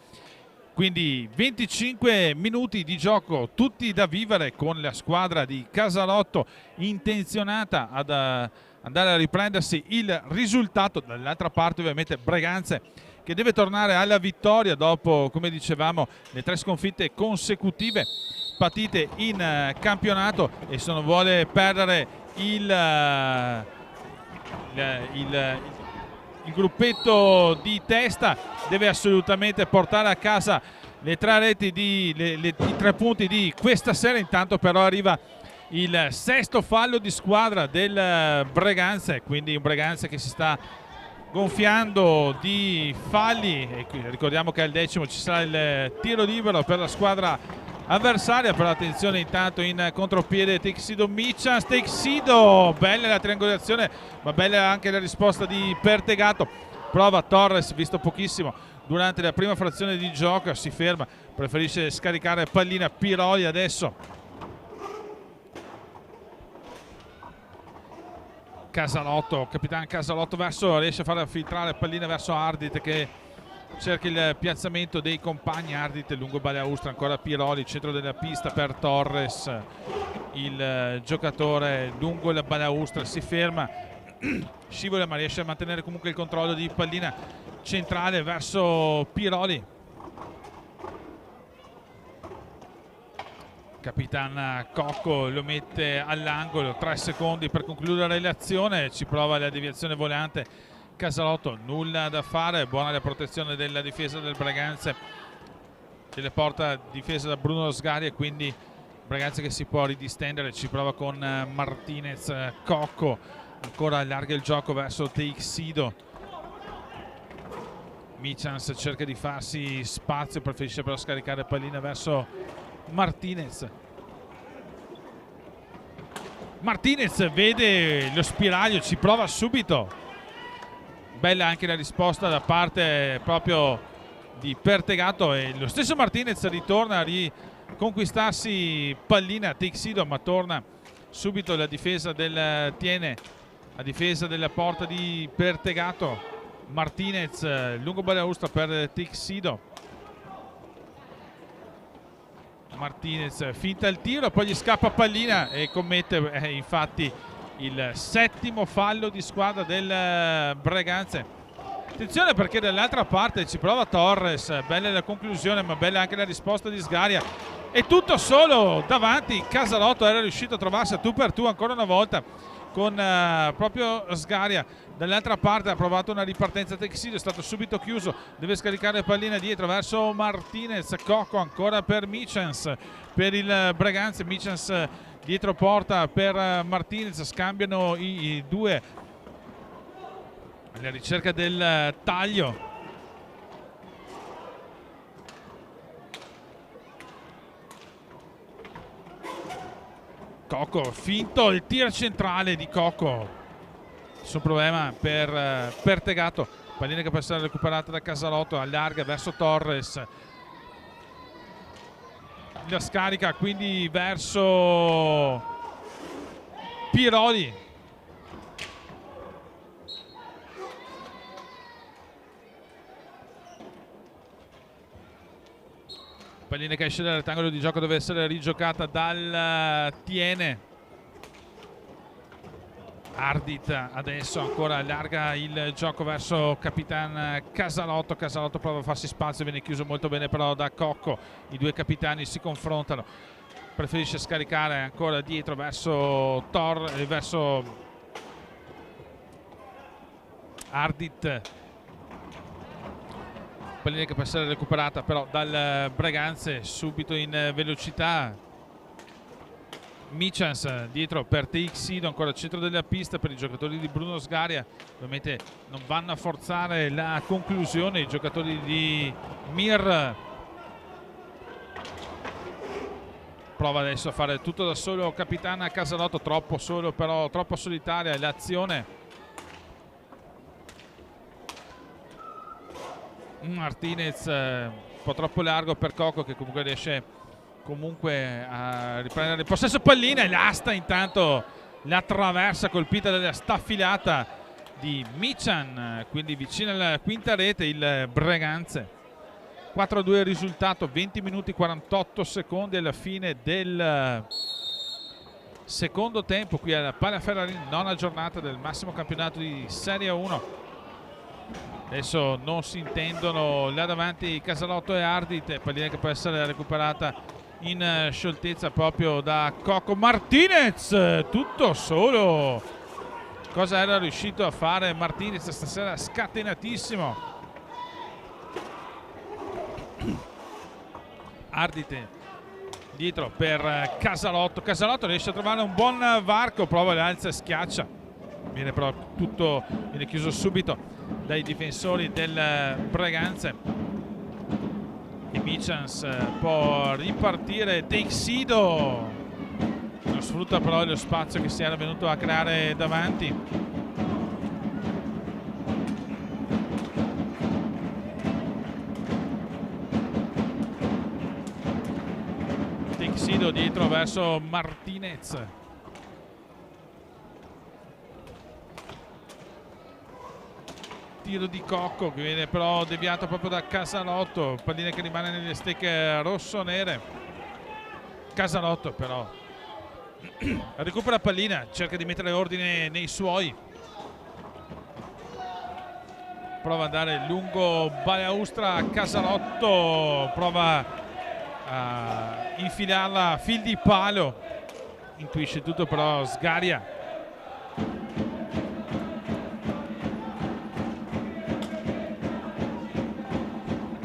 Quindi 25 minuti di gioco tutti da vivere, con la squadra di Casalotto intenzionata ad andare a riprendersi il risultato. Dall'altra parte ovviamente Breganze che deve tornare alla vittoria dopo, come dicevamo, le 3 sconfitte consecutive patite in campionato, e se non vuole perdere il gruppetto di testa deve assolutamente portare a casa le 3 reti i 3 punti di questa sera. Intanto però arriva il sesto fallo di squadra del Breganze, quindi un Breganze che si sta gonfiando di falli, e ricordiamo che al 10° ci sarà il tiro libero per la squadra avversaria. Per attenzione intanto in contropiede Texido Michans, Texido, bella la triangolazione ma bella anche la risposta di Pertegato. Prova Torres, visto pochissimo durante la prima frazione di gioco, si ferma, preferisce scaricare pallina. Piroli adesso, Casalotto, capitano Casalotto riesce a far filtrare pallina verso Ardit che cerca il piazzamento dei compagni. Ardit lungo Balaustra, ancora Piroli, centro della pista per Torres, il giocatore lungo la Balaustra si ferma, scivola ma riesce a mantenere comunque il controllo di pallina centrale verso Piroli. Capitan Cocco lo mette all'angolo, 3 secondi per concludere l'azione, ci prova la deviazione volante Casalotto, nulla da fare, buona la protezione della difesa del Breganze, che le porta difesa da Bruno Sgari, e quindi Breganze che si può ridistendere. Ci prova con Martinez. Cocco ancora allarga il gioco verso Teixido. Michans cerca di farsi spazio, preferisce però scaricare pallina verso Martinez. Martinez vede lo spiraglio, ci prova subito. Bella anche la risposta da parte proprio di Pertegato, e lo stesso Martinez ritorna a riconquistarsi pallina. Texido, ma torna subito la difesa del Thiene a difesa della porta di Pertegato. Martinez lungo Balaustra per Texido. Martinez finta il tiro, poi gli scappa pallina e commette infatti il 7° fallo di squadra del Breganze. Attenzione perché dall'altra parte ci prova Torres, bella la conclusione ma bella anche la risposta di Sgaria, e tutto solo davanti. Casalotto era riuscito a trovarsi a tu per tu ancora una volta con proprio Sgaria. Dall'altra parte ha provato una ripartenza Texido, è stato subito chiuso, deve scaricare pallina dietro verso Martinez. Cocco ancora per Michans, per il Breganze. Michans dietro porta per Martinez, scambiano i due alla ricerca del taglio. Cocco finto il tiro centrale di Cocco, nessun problema per Pertegato. Pallina che può essere recuperata da Casalotto, allarga verso Torres, la scarica quindi verso Piroli. Pallina che esce dal rettangolo di gioco, deve essere rigiocata dal Thiene. Ardit adesso ancora allarga il gioco verso capitan Casalotto. Casalotto prova a farsi spazio, viene chiuso molto bene però da Cocco. I due capitani si confrontano, preferisce scaricare ancora dietro verso verso Ardit. Pallina che può essere recuperata però dal Breganze subito in velocità. Michans dietro per Texido, ancora al centro della pista per i giocatori di Bruno Sgaria. Ovviamente non vanno a forzare la conclusione i giocatori di Mir. Prova adesso a fare tutto da solo capitana Casalotto, troppo solo però, troppo solitaria l'azione. Martinez un po' troppo largo per Coco, che comunque riesce a riprendere il possesso pallina, e l'asta intanto la traversa colpita dalla staffilata di Michan, quindi vicino alla quinta rete il Breganze. 4-2 il risultato, 20 minuti 48 secondi alla fine del secondo tempo qui alla Palaferrarin, nona giornata del massimo campionato di Serie 1. Adesso non si intendono là davanti Casalotto e Ardit, pallina che può essere recuperata in scioltezza proprio da Coco. Martinez tutto solo, cosa era riuscito a fare Martinez stasera? Scatenatissimo. Ardit dietro per Casalotto, Casalotto riesce a trovare un buon varco, prova l'alza e schiaccia, viene però tutto, viene chiuso subito dai difensori del Breganze, e Michans può ripartire. Teixido non sfrutta però lo spazio che si era venuto a creare davanti. Teixido dietro verso Martinez, tiro di Cocco che viene però deviato proprio da Casalotto, pallina che rimane nelle stecche rosso-nere. Casalotto però recupera pallina, cerca di mettere ordine nei suoi, prova ad andare lungo Balaustra. Casalotto prova a infilarla a fil di palo, intuisce tutto però Sgaria.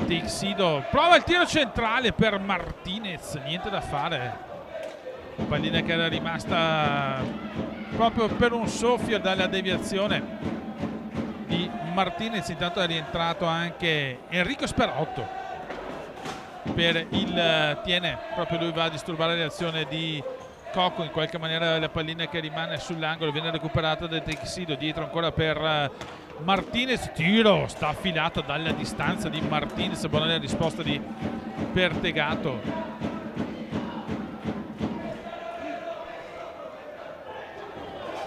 Teixido prova il tiro centrale per Martinez, niente da fare, pallina che era rimasta proprio per un soffio dalla deviazione di Martinez. Intanto è rientrato anche Enrico Sperotto per il Tiene, proprio lui va a disturbare l'azione di Cocco, in qualche maniera la pallina che rimane sull'angolo viene recuperata da Teixido, dietro ancora per Martinez, tiro sta affilato dalla distanza di Martinez, buona la risposta di Pertegato.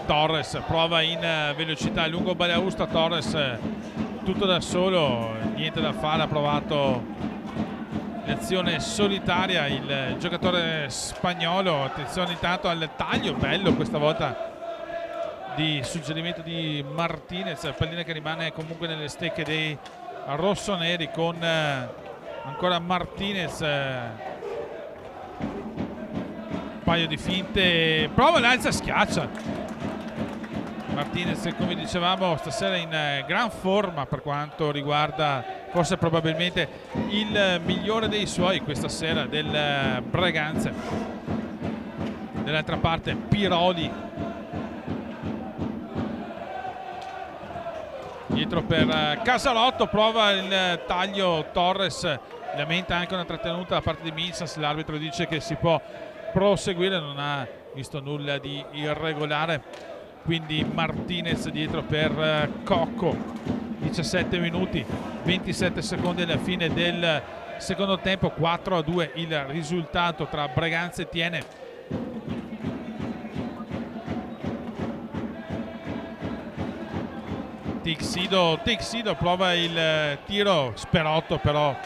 Torres prova in velocità lungo Balaustra, Torres tutto da solo, niente da fare, ha provato l'azione solitaria il giocatore spagnolo. Attenzione intanto al taglio bello questa volta di suggerimento di Martinez, pallina che rimane comunque nelle stecche dei rossoneri con ancora Martinez, un paio di finte, prova l'alza, schiaccia. Martinez, come dicevamo, stasera in gran forma per quanto riguarda, forse probabilmente il migliore dei suoi questa sera del Breganze. Dall'altra parte Piroli dietro per Casalotto, prova il taglio Torres, lamenta anche una trattenuta da parte di Minsas, l'arbitro dice che si può proseguire, non ha visto nulla di irregolare, quindi Martinez dietro per Cocco. 17 minuti 27 secondi alla fine del secondo tempo, 4-2 il risultato tra Breganze e Tiene. Teixido prova il tiro, Sperotto però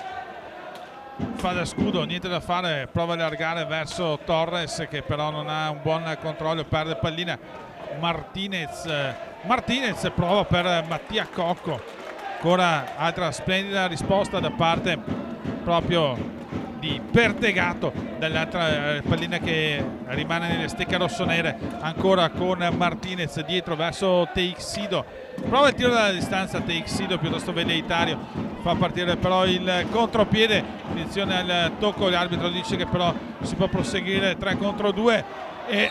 fa da scudo, niente da fare, prova a allargare verso Torres che però non ha un buon controllo, perde pallina. Martinez prova per Mattia Cocco, ancora altra splendida risposta da parte proprio di Pertegato, dall'altra pallina che rimane nelle stecche rossonere, ancora con Martinez dietro verso Teixido, prova il tiro dalla distanza, Teixido piuttosto velleitario, fa partire però il contropiede, attenzione al tocco, l'arbitro dice che però si può proseguire 3 contro 2 e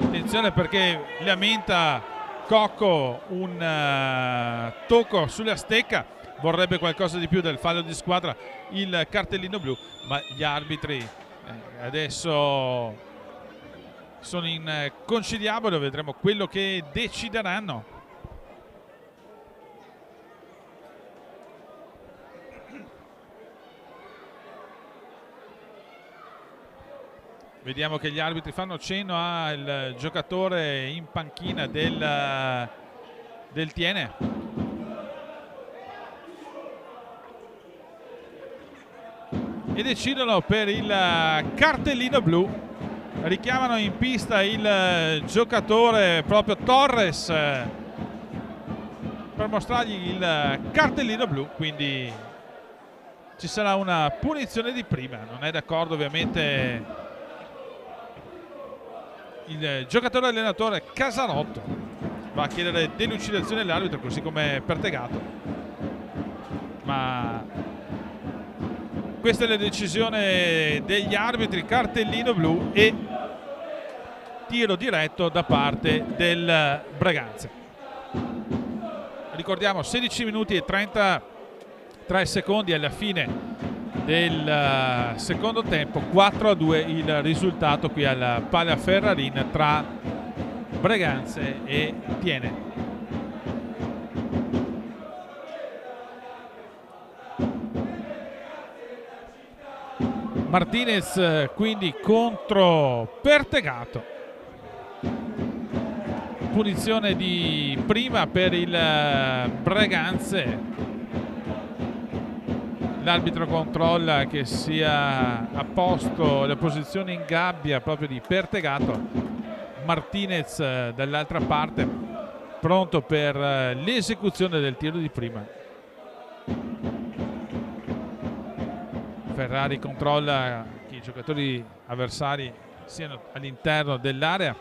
attenzione perché lamenta Cocco un tocco sulla stecca, vorrebbe qualcosa di più del fallo di squadra il cartellino blu, ma gli arbitri adesso sono in conciliabolo, vedremo quello che decideranno. Vediamo che gli arbitri fanno cenno al giocatore in panchina del Tiene. E decidono per il cartellino blu. Richiamano in pista il giocatore proprio Torres per mostrargli il cartellino blu, quindi ci sarà una punizione di prima. Non è d'accordo ovviamente il giocatore allenatore Casarotto, va a chiedere delucidazione all'arbitro, così come Pertegato, ma questa è la decisione degli arbitri: cartellino blu e tiro diretto da parte del Breganze. Ricordiamo 16 minuti e 33 secondi alla fine del secondo tempo, 4-2 il risultato qui al Pala Ferrarin tra Breganze e Tiene. Martinez quindi contro Pertegato, punizione di prima per il Breganze. L'arbitro controlla che sia a posto la posizione in gabbia proprio di Pertegato. Martinez dall'altra parte pronto per l'esecuzione del tiro di prima. Ferrari controlla che i giocatori avversari siano all'interno dell'area.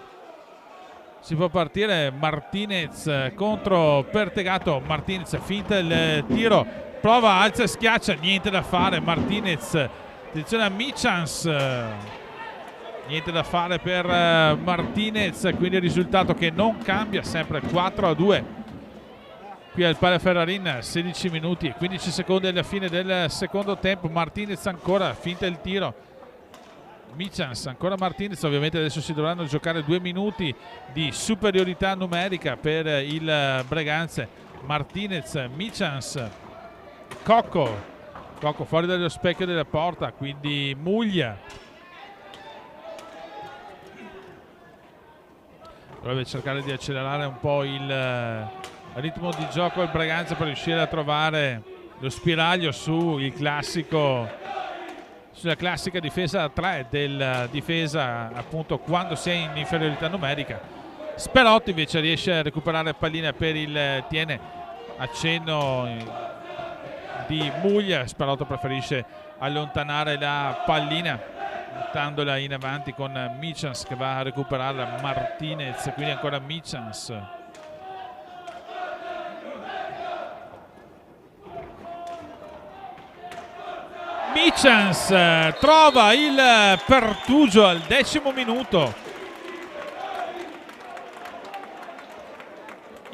Si può partire. Martinez contro Pertegato. Martinez finta il tiro, prova, alza e schiaccia, niente da fare. Martinez, attenzione a Michans, niente da fare per Martinez, quindi il risultato che non cambia, sempre 4-2 qui al Pala Ferrarin. 16 minuti e 15 secondi alla fine del secondo tempo. Martinez ancora, finta il tiro, Michans, ancora Martinez. Ovviamente adesso si dovranno giocare 2 minuti di superiorità numerica per il Breganze. Martinez, Michans, Cocco fuori dallo specchio della porta, quindi Muglia dovrebbe cercare di accelerare un po' il ritmo di gioco al Breganze per riuscire a trovare lo spiraglio sulla classica difesa a 3 del difesa, appunto quando si è in inferiorità numerica. Sperotti invece riesce a recuperare pallina per il Tiene, accenno di Muglia. Sperotto preferisce allontanare la pallina buttandola in avanti con Michans che va a recuperare Martinez, quindi ancora Michans. Michans trova il pertugio al 10° minuto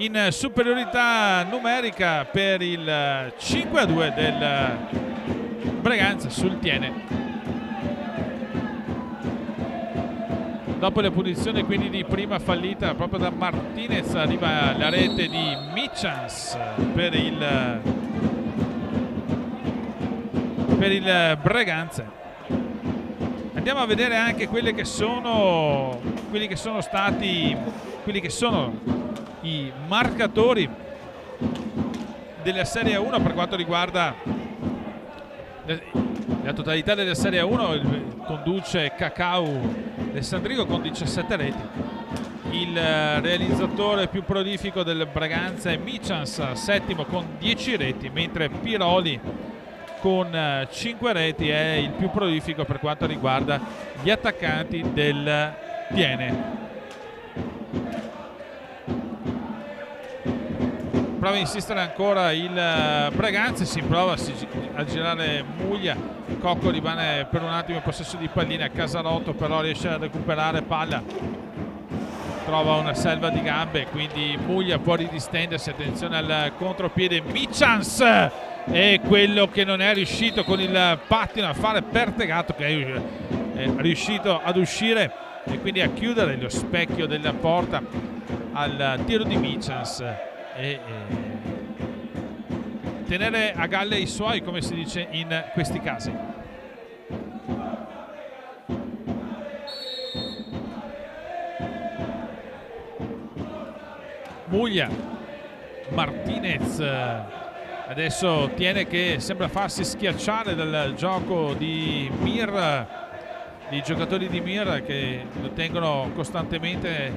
in superiorità numerica per il 5-2 del Breganze sul Tiene. Dopo la punizione quindi di prima fallita proprio da Martinez, arriva la rete di Michans per il Breganze. Andiamo a vedere anche quelli che sono i marcatori della Serie 1 per quanto riguarda la totalità della Serie 1. Conduce Cacau Alessandrigo con 17 reti. Il realizzatore più prolifico del Breganze è Michans, settimo con 10 reti, mentre Piroli con 5 reti è il più prolifico per quanto riguarda gli attaccanti del Tiene. Prova a insistere ancora il Breganze, si prova a girare Muglia. Cocco rimane per un attimo in possesso di pallina. Casarotto però riesce a recuperare palla, trova una selva di gambe, quindi Muglia può ridistendersi. Attenzione al contropiede. Michans è quello che non è riuscito con il pattino a fare Pertegato, che è riuscito ad uscire e quindi a chiudere lo specchio della porta al tiro di Michans e tenere a galle i suoi, come si dice in questi casi. Muglia, Martinez, adesso Tiene che sembra farsi schiacciare dal gioco di Mir, i giocatori di Mir che lo tengono costantemente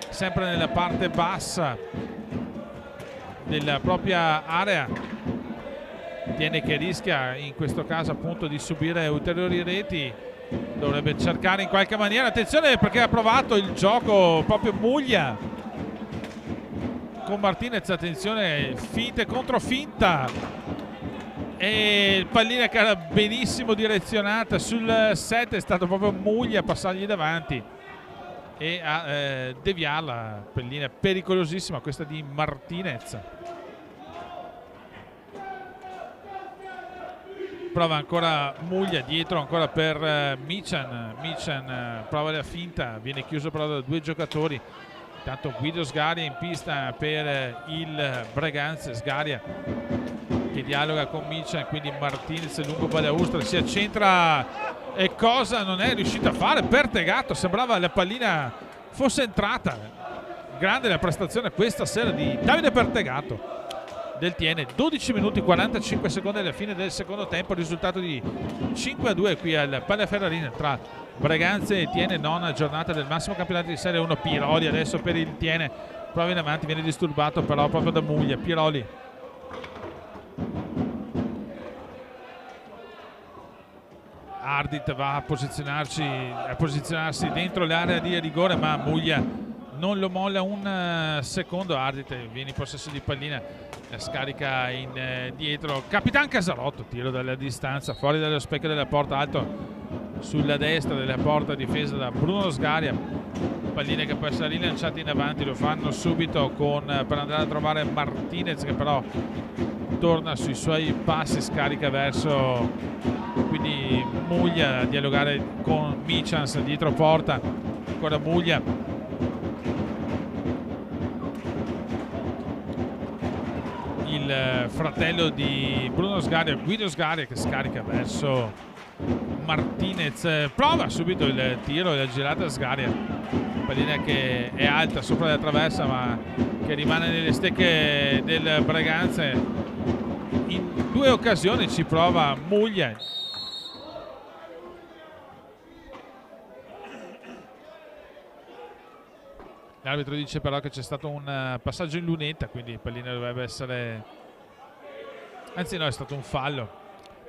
sempre nella parte bassa della propria area. Tiene che rischia in questo caso appunto di subire ulteriori reti, dovrebbe cercare in qualche maniera, attenzione perché ha provato il gioco proprio Muglia con Martinez, attenzione, finte contro finta, e pallina che era benissimo direzionata sul set, è stato proprio Muglia a passargli davanti e a deviarla. Pallina pericolosissima questa di Martinez. Prova ancora Muglia, dietro ancora per Michan. Michan prova la finta, viene chiuso però da due giocatori. Intanto Guido Sgaria in pista per il Breganze. Sgaria che dialoga con Michan, quindi Martinez lungo Balaustra, si accentra e cosa non è riuscito a fare Pertegato, sembrava la pallina fosse entrata. Grande la prestazione questa sera di Davide Pertegato del Tiene. 12 minuti 45 secondi alla fine del secondo tempo, risultato di 5-2 qui al Pallaferrarina tra Breganze e Tiene, nona giornata del massimo campionato di Serie 1. Piroli adesso per il Tiene, prova in avanti, viene disturbato però proprio da Muglia. Piroli Ardit va a posizionarsi dentro l'area di rigore, ma Muglia non lo molla un secondo. Ardit viene in possesso di pallina, scarica in dietro Capitan Casarotto, tiro dalla distanza fuori dallo specchio della porta, alto sulla destra della porta, difesa da Bruno Sgaria. Pallina che può essere rilanciata in avanti, lo fanno subito per andare a trovare Martinez, che però torna sui suoi passi, scarica verso quindi Muglia a dialogare con Michans dietro porta. Ancora Muglia, il fratello di Bruno Sgaria, Guido Sgaria, che scarica verso Martinez, prova subito il tiro e la girata Sgaria, pallina che è alta sopra la traversa ma che rimane nelle stecche del Breganze. In due occasioni ci prova Muglia. L'arbitro dice però che c'è stato un passaggio in lunetta, quindi il pallina dovrebbe essere, anzi no, è stato un fallo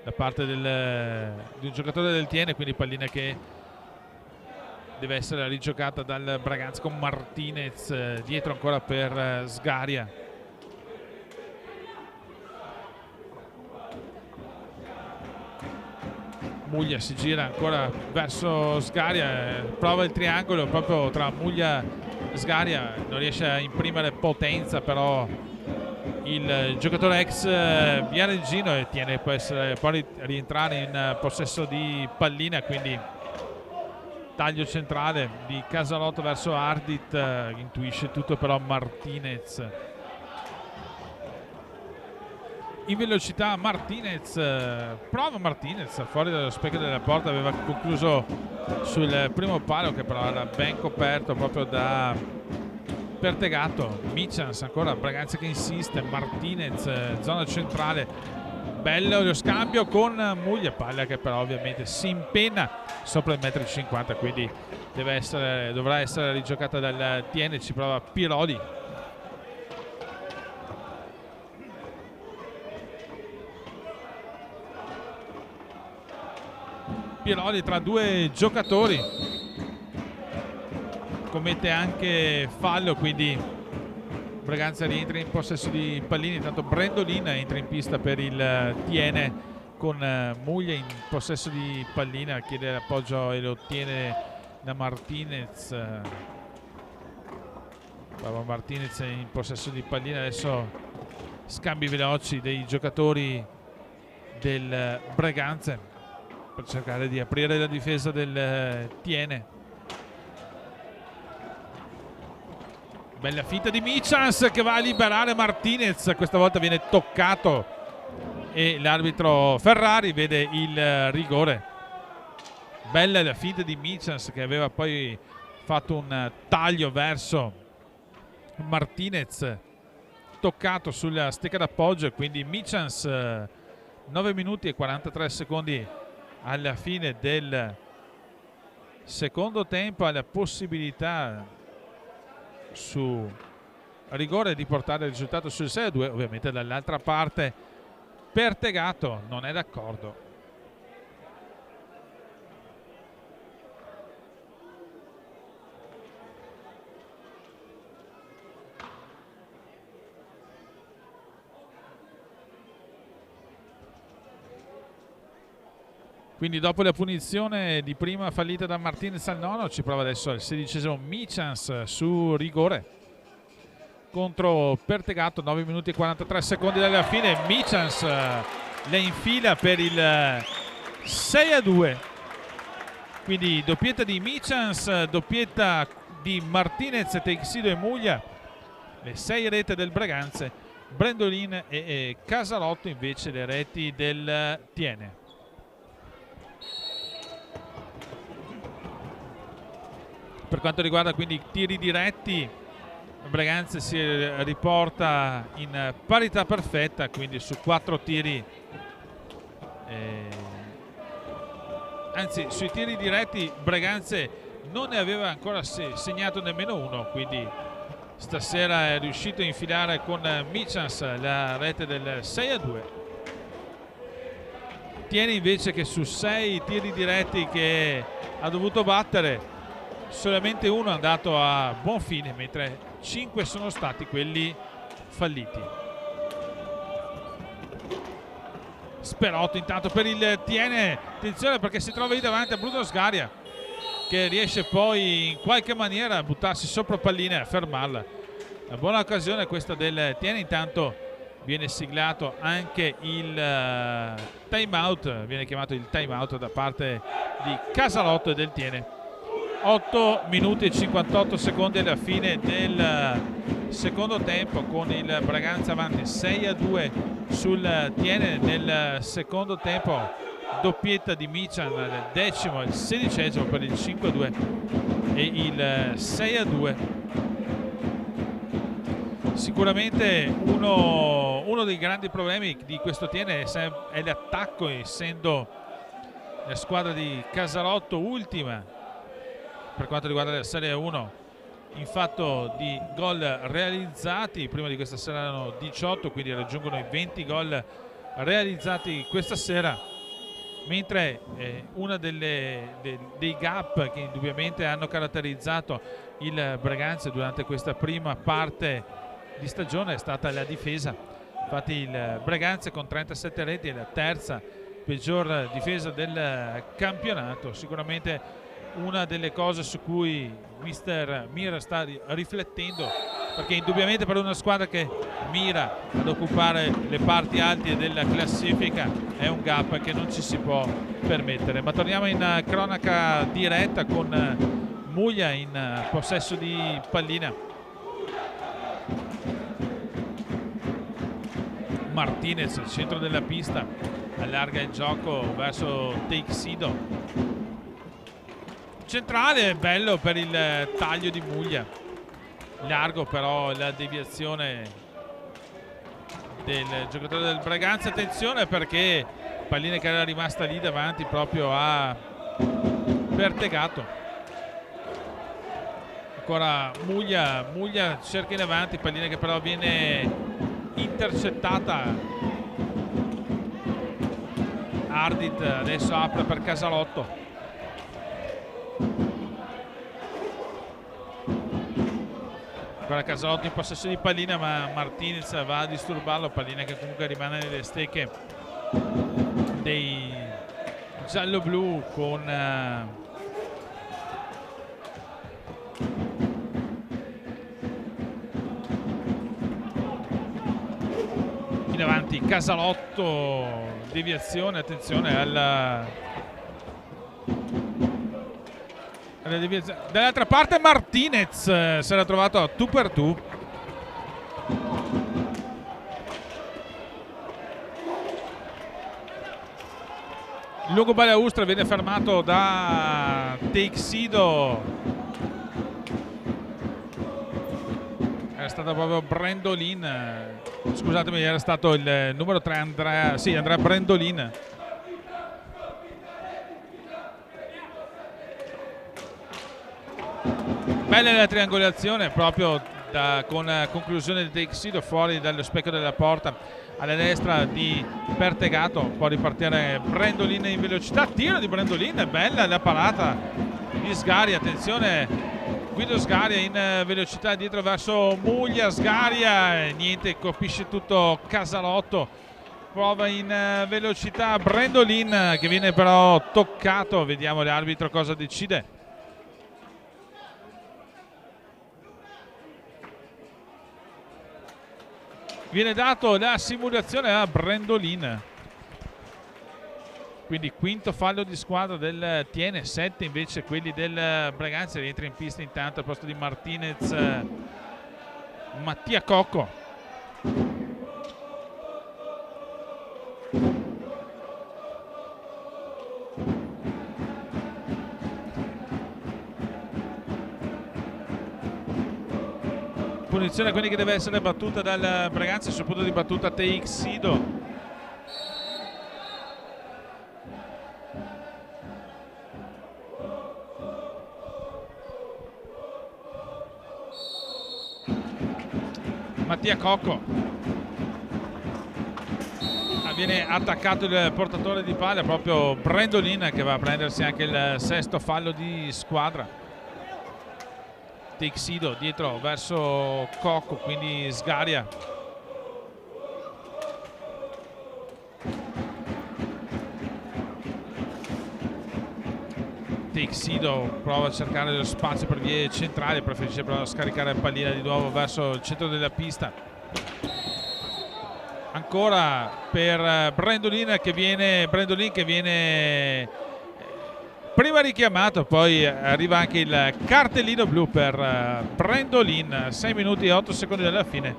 da parte di un giocatore del Tiene, quindi pallina che deve essere rigiocata dal Braganza con Martinez dietro ancora per Sgaria. Muglia si gira ancora verso Sgaria, prova il triangolo proprio tra Muglia e Sgaria, non riesce a imprimere potenza però il giocatore ex viareggino, e Tiene può rientrare in possesso di pallina, quindi taglio centrale di Casarotto verso Ardit, intuisce tutto però Martinez. In velocità Martinez, prova Martinez fuori dallo specchio della porta, aveva concluso sul primo palo che però era ben coperto proprio da Pertegato. Michans ancora, Braganza che insiste, Martinez zona centrale, bello lo scambio con Muglia, palla che però ovviamente si impenna sopra il 1,50 m, quindi dovrà essere rigiocata dal Tiene. Ci prova Piroli, Piroli tra due giocatori commette anche fallo, quindi Braganza rientra in possesso di pallini. Intanto Brendolin entra in pista per il Tiene con Muglia in possesso di pallina, chiede l'appoggio e lo ottiene da Martinez. Bravo Martinez in possesso di pallina, adesso scambi veloci dei giocatori del Braganza per cercare di aprire la difesa del Tiene. Bella finta di Michans che va a liberare Martinez, questa volta viene toccato e l'arbitro Ferrari vede il rigore. Bella la finta di Michans che aveva poi fatto un taglio verso Martinez toccato sulla stecca d'appoggio e quindi Michels 9 minuti e 43 secondi alla fine del secondo tempo ha la possibilità su rigore di portare il risultato sul 6-2. Ovviamente dall'altra parte Pertegato non è d'accordo. Quindi dopo la punizione di prima fallita da Martinez al nono, ci prova adesso il 16esimo Michels su rigore contro Pertegato. 9 minuti e 43 secondi dalla fine. Michels le infila per il 6-2. Quindi doppietta di Michels, doppietta di Martinez, Teixido e Muglia. Le 6 rete del Breganze. Brendolin e Casalotto invece le reti del Tiene. Per quanto riguarda quindi i tiri diretti, Breganze si riporta in parità perfetta, quindi su 4 tiri, anzi sui tiri diretti Breganze non ne aveva ancora segnato nemmeno uno, quindi stasera è riuscito a infilare con Michels la rete del 6-2. Tiene invece che su 6 tiri diretti che ha dovuto battere solamente uno è andato a buon fine, mentre 5 sono stati quelli falliti. Sperotto intanto per il Tiene, attenzione perché si trova lì davanti a Bruno Sgaria, che riesce poi in qualche maniera a buttarsi sopra pallina e a fermarla. Una buona occasione questa del Tiene. Intanto viene siglato anche il time out, viene chiamato il time out da parte di Casalotto e del Tiene. 8 minuti e 58 secondi alla fine del secondo tempo, con il Braganza avanti 6-2 sul Tiene. Nel secondo tempo doppietta di Michan, il decimo e il 16esimo per il 5-2 e il 6-2. Sicuramente uno dei grandi problemi di questo Tiene è l'attacco, essendo la squadra di Casalotto ultima per quanto riguarda la Serie 1 in fatto di gol realizzati. Prima di questa sera erano 18, quindi raggiungono i 20 gol realizzati questa sera, mentre una dei gap che indubbiamente hanno caratterizzato il Breganze durante questa prima parte di stagione è stata la difesa. Infatti il Breganze con 37 reti è la terza peggior difesa del campionato. Sicuramente una delle cose su cui mister Mira sta riflettendo, perché indubbiamente per una squadra che mira ad occupare le parti alte della classifica è un gap che non ci si può permettere. Ma torniamo in cronaca diretta con Muglia in possesso di pallina. Martinez al centro della pista allarga il gioco verso Teixido. Centrale, bello per il taglio di Muglia, largo però la deviazione del giocatore del Braganza. Attenzione perché pallina che era rimasta lì davanti proprio a Pertegato. Ancora Muglia cerca in avanti, pallina che però viene intercettata. Ardit adesso apre per Casalotto. Ancora Casalotto in possesso di pallina, ma Martinez va a disturbarlo. Pallina che comunque rimane nelle stecche dei giallo-blu, con in avanti Casalotto, deviazione. Attenzione alla dall'altra parte Martinez si era trovato a tu per tu. Il lungo balaustra viene fermato da Teixido. stato proprio Brendolin, scusatemi, era stato il numero 3 Andrea Brendolin. Bella la triangolazione proprio con conclusione di Teixido fuori dallo specchio della porta alla destra di Pertegato. Può ripartire Brendolin in velocità, tiro di Brendolin, bella la parata di Sgaria, attenzione Guido Sgaria in velocità dietro verso Muglia, Sgaria niente, colpisce tutto Casalotto, prova in velocità Brendolin che viene però toccato, vediamo l'arbitro cosa decide. Viene dato la simulazione a Brendolin, quindi quinto fallo di squadra del Tiene, 7 invece quelli del Braganza. Rientra in pista intanto al posto di Martinez Mattia Cocco. Punizione quindi che deve essere battuta dal Braganza, sul punto di battuta Teixido. Mattia Cocco, viene attaccato il portatore di palla, proprio Brendolin, che va a prendersi anche il sesto fallo di squadra. Teixido dietro verso Cocco, quindi Sgaria. Teixido prova a cercare lo spazio per vie centrali, preferisce però scaricare la pallina di nuovo verso il centro della pista. Ancora per Brendolin che viene prima richiamato, poi arriva anche il cartellino blu per Brendolin. 6 minuti e 8 secondi dalla fine.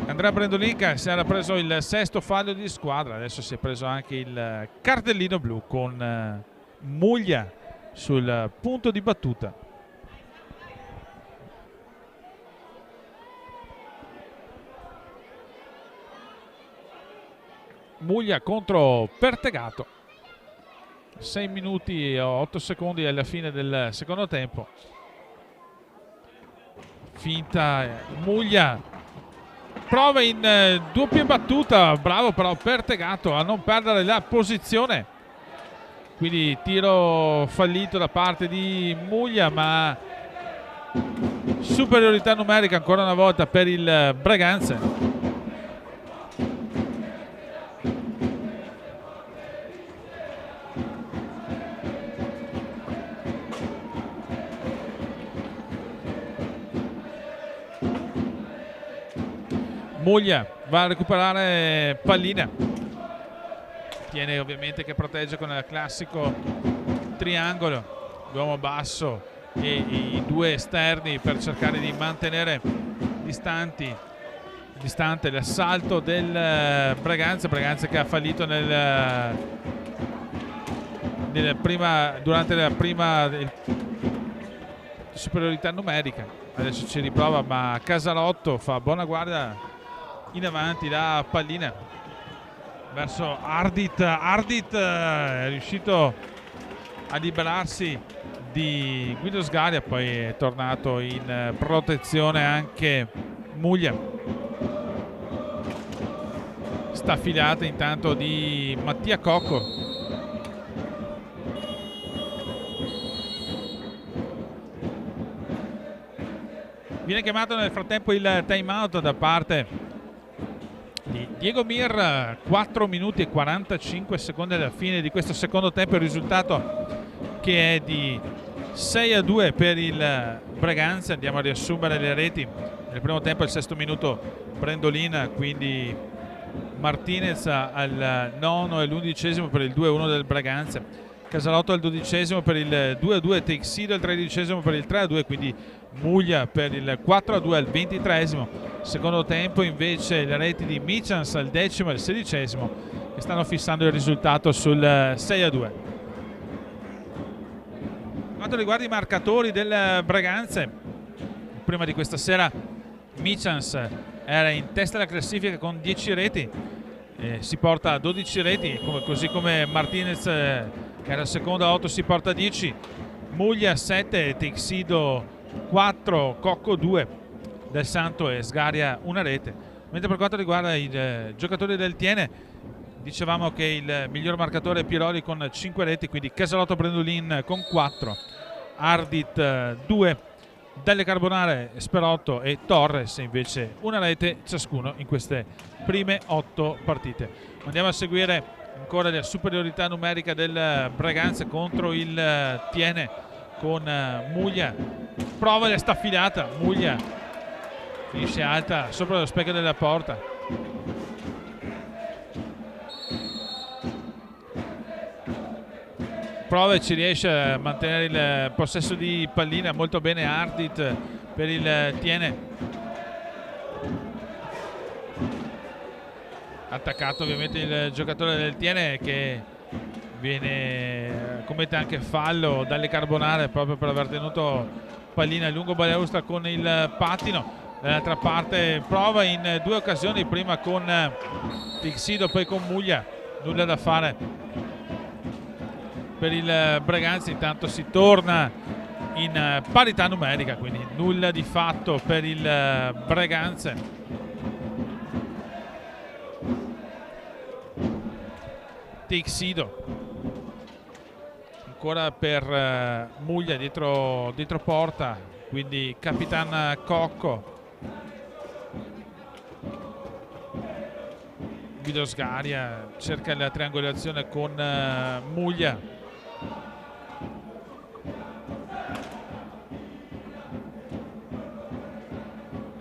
Andrea Brendolin che si era preso il sesto fallo di squadra, adesso si è preso anche il cartellino blu con Muglia sul punto di battuta. Muglia contro Pertegato. 6 minuti e 8 secondi alla fine del secondo tempo. Finta Muglia, prova in doppia battuta, bravo però Pertegato a non perdere la posizione, quindi tiro fallito da parte di Muglia, ma superiorità numerica ancora una volta per il Braganza. Muglia va a recuperare pallina, Tiene ovviamente che protegge con il classico triangolo, l'uomo basso e i due esterni per cercare di mantenere distante l'assalto del Braganza che ha fallito durante la prima superiorità numerica. Adesso ci riprova, ma Casalotto fa buona guardia in avanti, la pallina verso Ardit è riuscito a liberarsi di Guido Sgaria, poi è tornato in protezione anche Muglia. Staffilata intanto di Mattia Cocco. Viene chiamato nel frattempo il time out da parte di Diego Mir. 4 minuti e 45 secondi alla fine di questo secondo tempo, il risultato che è di 6-2 per il Braganza. Andiamo a riassumere le reti. Nel primo tempo al sesto minuto Brendolin, quindi Martinez al nono e l'11° per il 2-1 del Braganza, Casalotto al 12° per il 2-2, Teixido al 13° per il 3-2, quindi Muglia per il 4-2 al 23°. Secondo tempo invece le reti di Michans al 10° e al 16° che stanno fissando il risultato sul 6-2. Quanto riguarda i marcatori del Braganza, prima di questa sera Michans era in testa alla classifica con 10 reti, si porta a 12 reti, così come Martinez che era secondo a 8 si porta a 10, Muglia 7, Texido 4, Cocco 2, Del Santo e Sgaria una rete. Mentre per quanto riguarda i giocatori del Tiene, dicevamo che il miglior marcatore è Piroli con 5 reti, quindi Casalotto Brendolin con 4, Ardit 2, Delle Carbonare, Sperotto e Torres invece una rete ciascuno in queste prime 8 partite. Andiamo a seguire ancora la superiorità numerica del Braganza contro il Tiene con Muglia, prova la staffilata, Muglia finisce alta sopra lo specchio della porta. Prova e ci riesce a mantenere il possesso di pallina molto bene Ardit per il Tiene, attaccato ovviamente il giocatore del Tiene che commette anche fallo Dalle Carbonare proprio per aver tenuto pallina lungo Balaustra con il pattino. Dall'altra parte prova in 2 occasioni, prima con Texido poi con Muglia, nulla da fare per il Braganza. Intanto si torna in parità numerica, quindi nulla di fatto per il Braganza. Texido ancora per Muglia dietro porta, quindi Capitan Cocco, Guido Sgaria cerca la triangolazione con Muglia,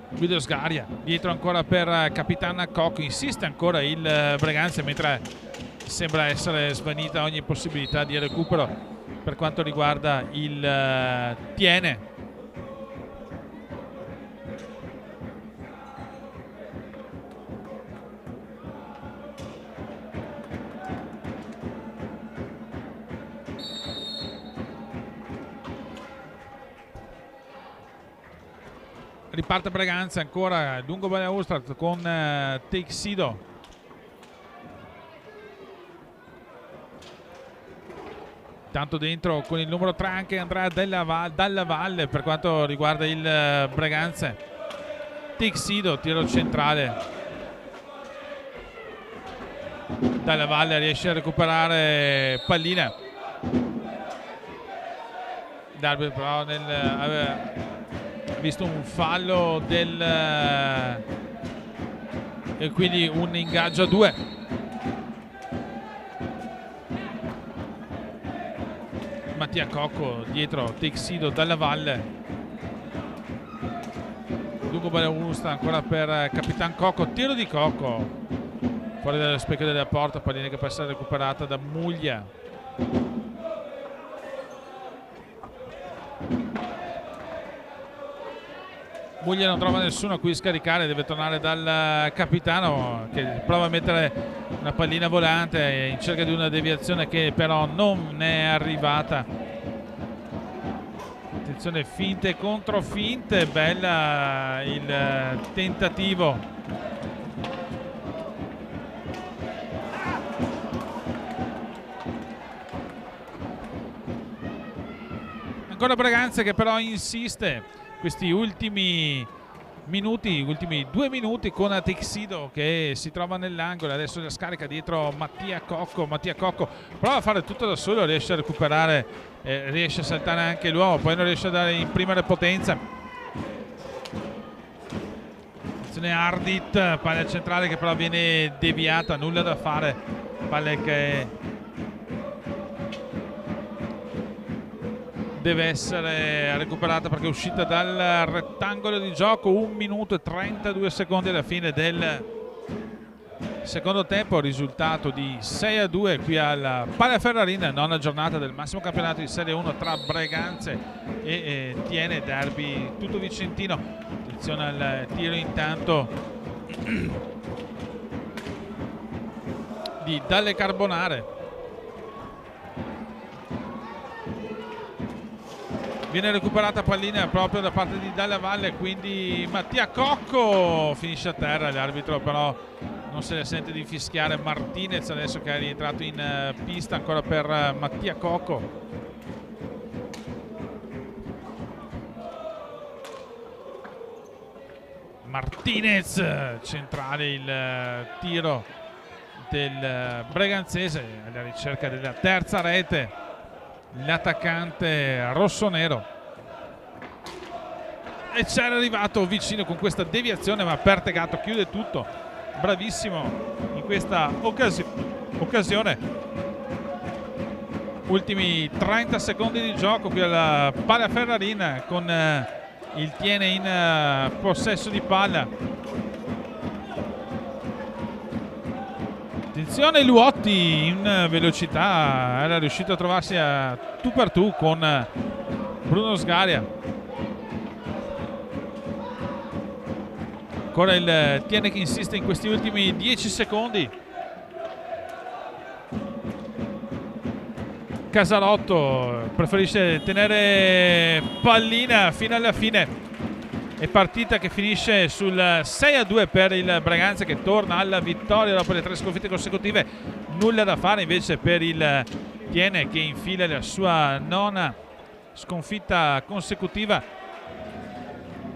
Guido Sgaria dietro ancora per Capitan Cocco, insiste ancora il Braganza mentre sembra essere svanita ogni possibilità di recupero per quanto riguarda il Tiene. Riparte Braganza ancora lungo Balaustra con Texido, tanto dentro con il numero 3 anche Andrea Dalla Valle per quanto riguarda il Braganza. Texido, tiro centrale, Dalla Valle riesce a recuperare pallina, Darby però aveva visto un fallo e quindi un ingaggio a 2. Mattia Cocco dietro Texido, Dalla Valle, lungo Balaustra ancora per Capitan Cocco, tiro di Cocco fuori dallo specchio della porta, pallina che può essere recuperata da Muglia. Muglia non trova nessuno a cui scaricare, deve tornare dal capitano che prova a mettere una pallina volante in cerca di una deviazione che però non è arrivata. Attenzione, finte contro finte, bella il tentativo. Ancora Braganza che però insiste questi ultimi 2 minuti con Texido che si trova nell'angolo, adesso la scarica dietro Mattia Cocco prova a fare tutto da solo, riesce a recuperare, riesce a saltare anche l'uomo, poi non riesce a dare imprimere potenza. Attenzione Ardit, palla centrale che però viene deviata, nulla da fare, palla che deve essere recuperata perché è uscita dal rettangolo di gioco. 1 minuto e 32 secondi alla fine del secondo tempo, risultato di 6-2 qui alla Palaferrarina, nona giornata del massimo campionato di Serie 1 tra Braganza e Tiene, derby tutto vicentino. Attenzione al tiro intanto di Dalle Carbonare, viene recuperata pallina proprio da parte di Dalla Valle, quindi Mattia Cocco finisce a terra. L'arbitro però non se ne sente di fischiare Martinez adesso che è rientrato in pista ancora per Mattia Cocco. Martinez, centrale il tiro del Breganzese alla ricerca della terza rete, l'attaccante rossonero, e c'era arrivato vicino con questa deviazione, ma Pertegato chiude tutto, bravissimo in questa occasione. Ultimi 30 secondi di gioco qui alla Palla Ferrarin con il Tiene in possesso di palla. Attenzione, Luotti in velocità, era riuscito a trovarsi a tu per tu con Bruno Sgaria. Ancora il Tiene che insiste in questi ultimi 10 secondi. Casalotto preferisce tenere pallina fino alla fine. È partita che finisce sul 6-2 per il Braganza, che torna alla vittoria dopo le 3 sconfitte consecutive. Nulla da fare invece per il Tiene, che infila la sua 9ª sconfitta consecutiva.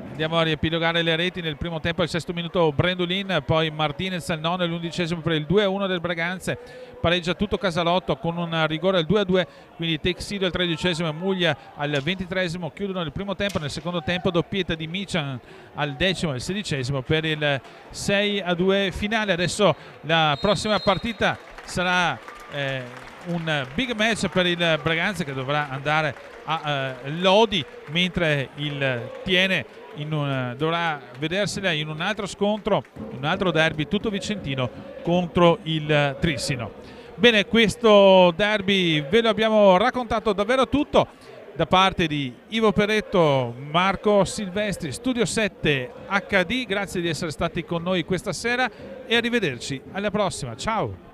Andiamo a riepilogare le reti. Nel primo tempo al 6° minuto Brendolin, poi Martinez al 9° e l'11° per il 2-1 del Braganza. Pareggia tutto Casalotto con un rigore al 2-2, quindi Texido al 13° e Muglia al 23° chiudono il primo tempo. Nel secondo tempo doppietta di Michan al 10° e al 16° per il 6-2 finale. Adesso la prossima partita sarà un big match per il Braganza, che dovrà andare a Lodi, mentre il Tiene dovrà vedersela in un altro scontro, un altro derby tutto vicentino contro il Trissino. Bene, questo derby ve lo abbiamo raccontato davvero tutto da parte di Ivo Peretto, Marco Silvestri, Studio 7 HD. Grazie di essere stati con noi questa sera e arrivederci alla prossima. Ciao!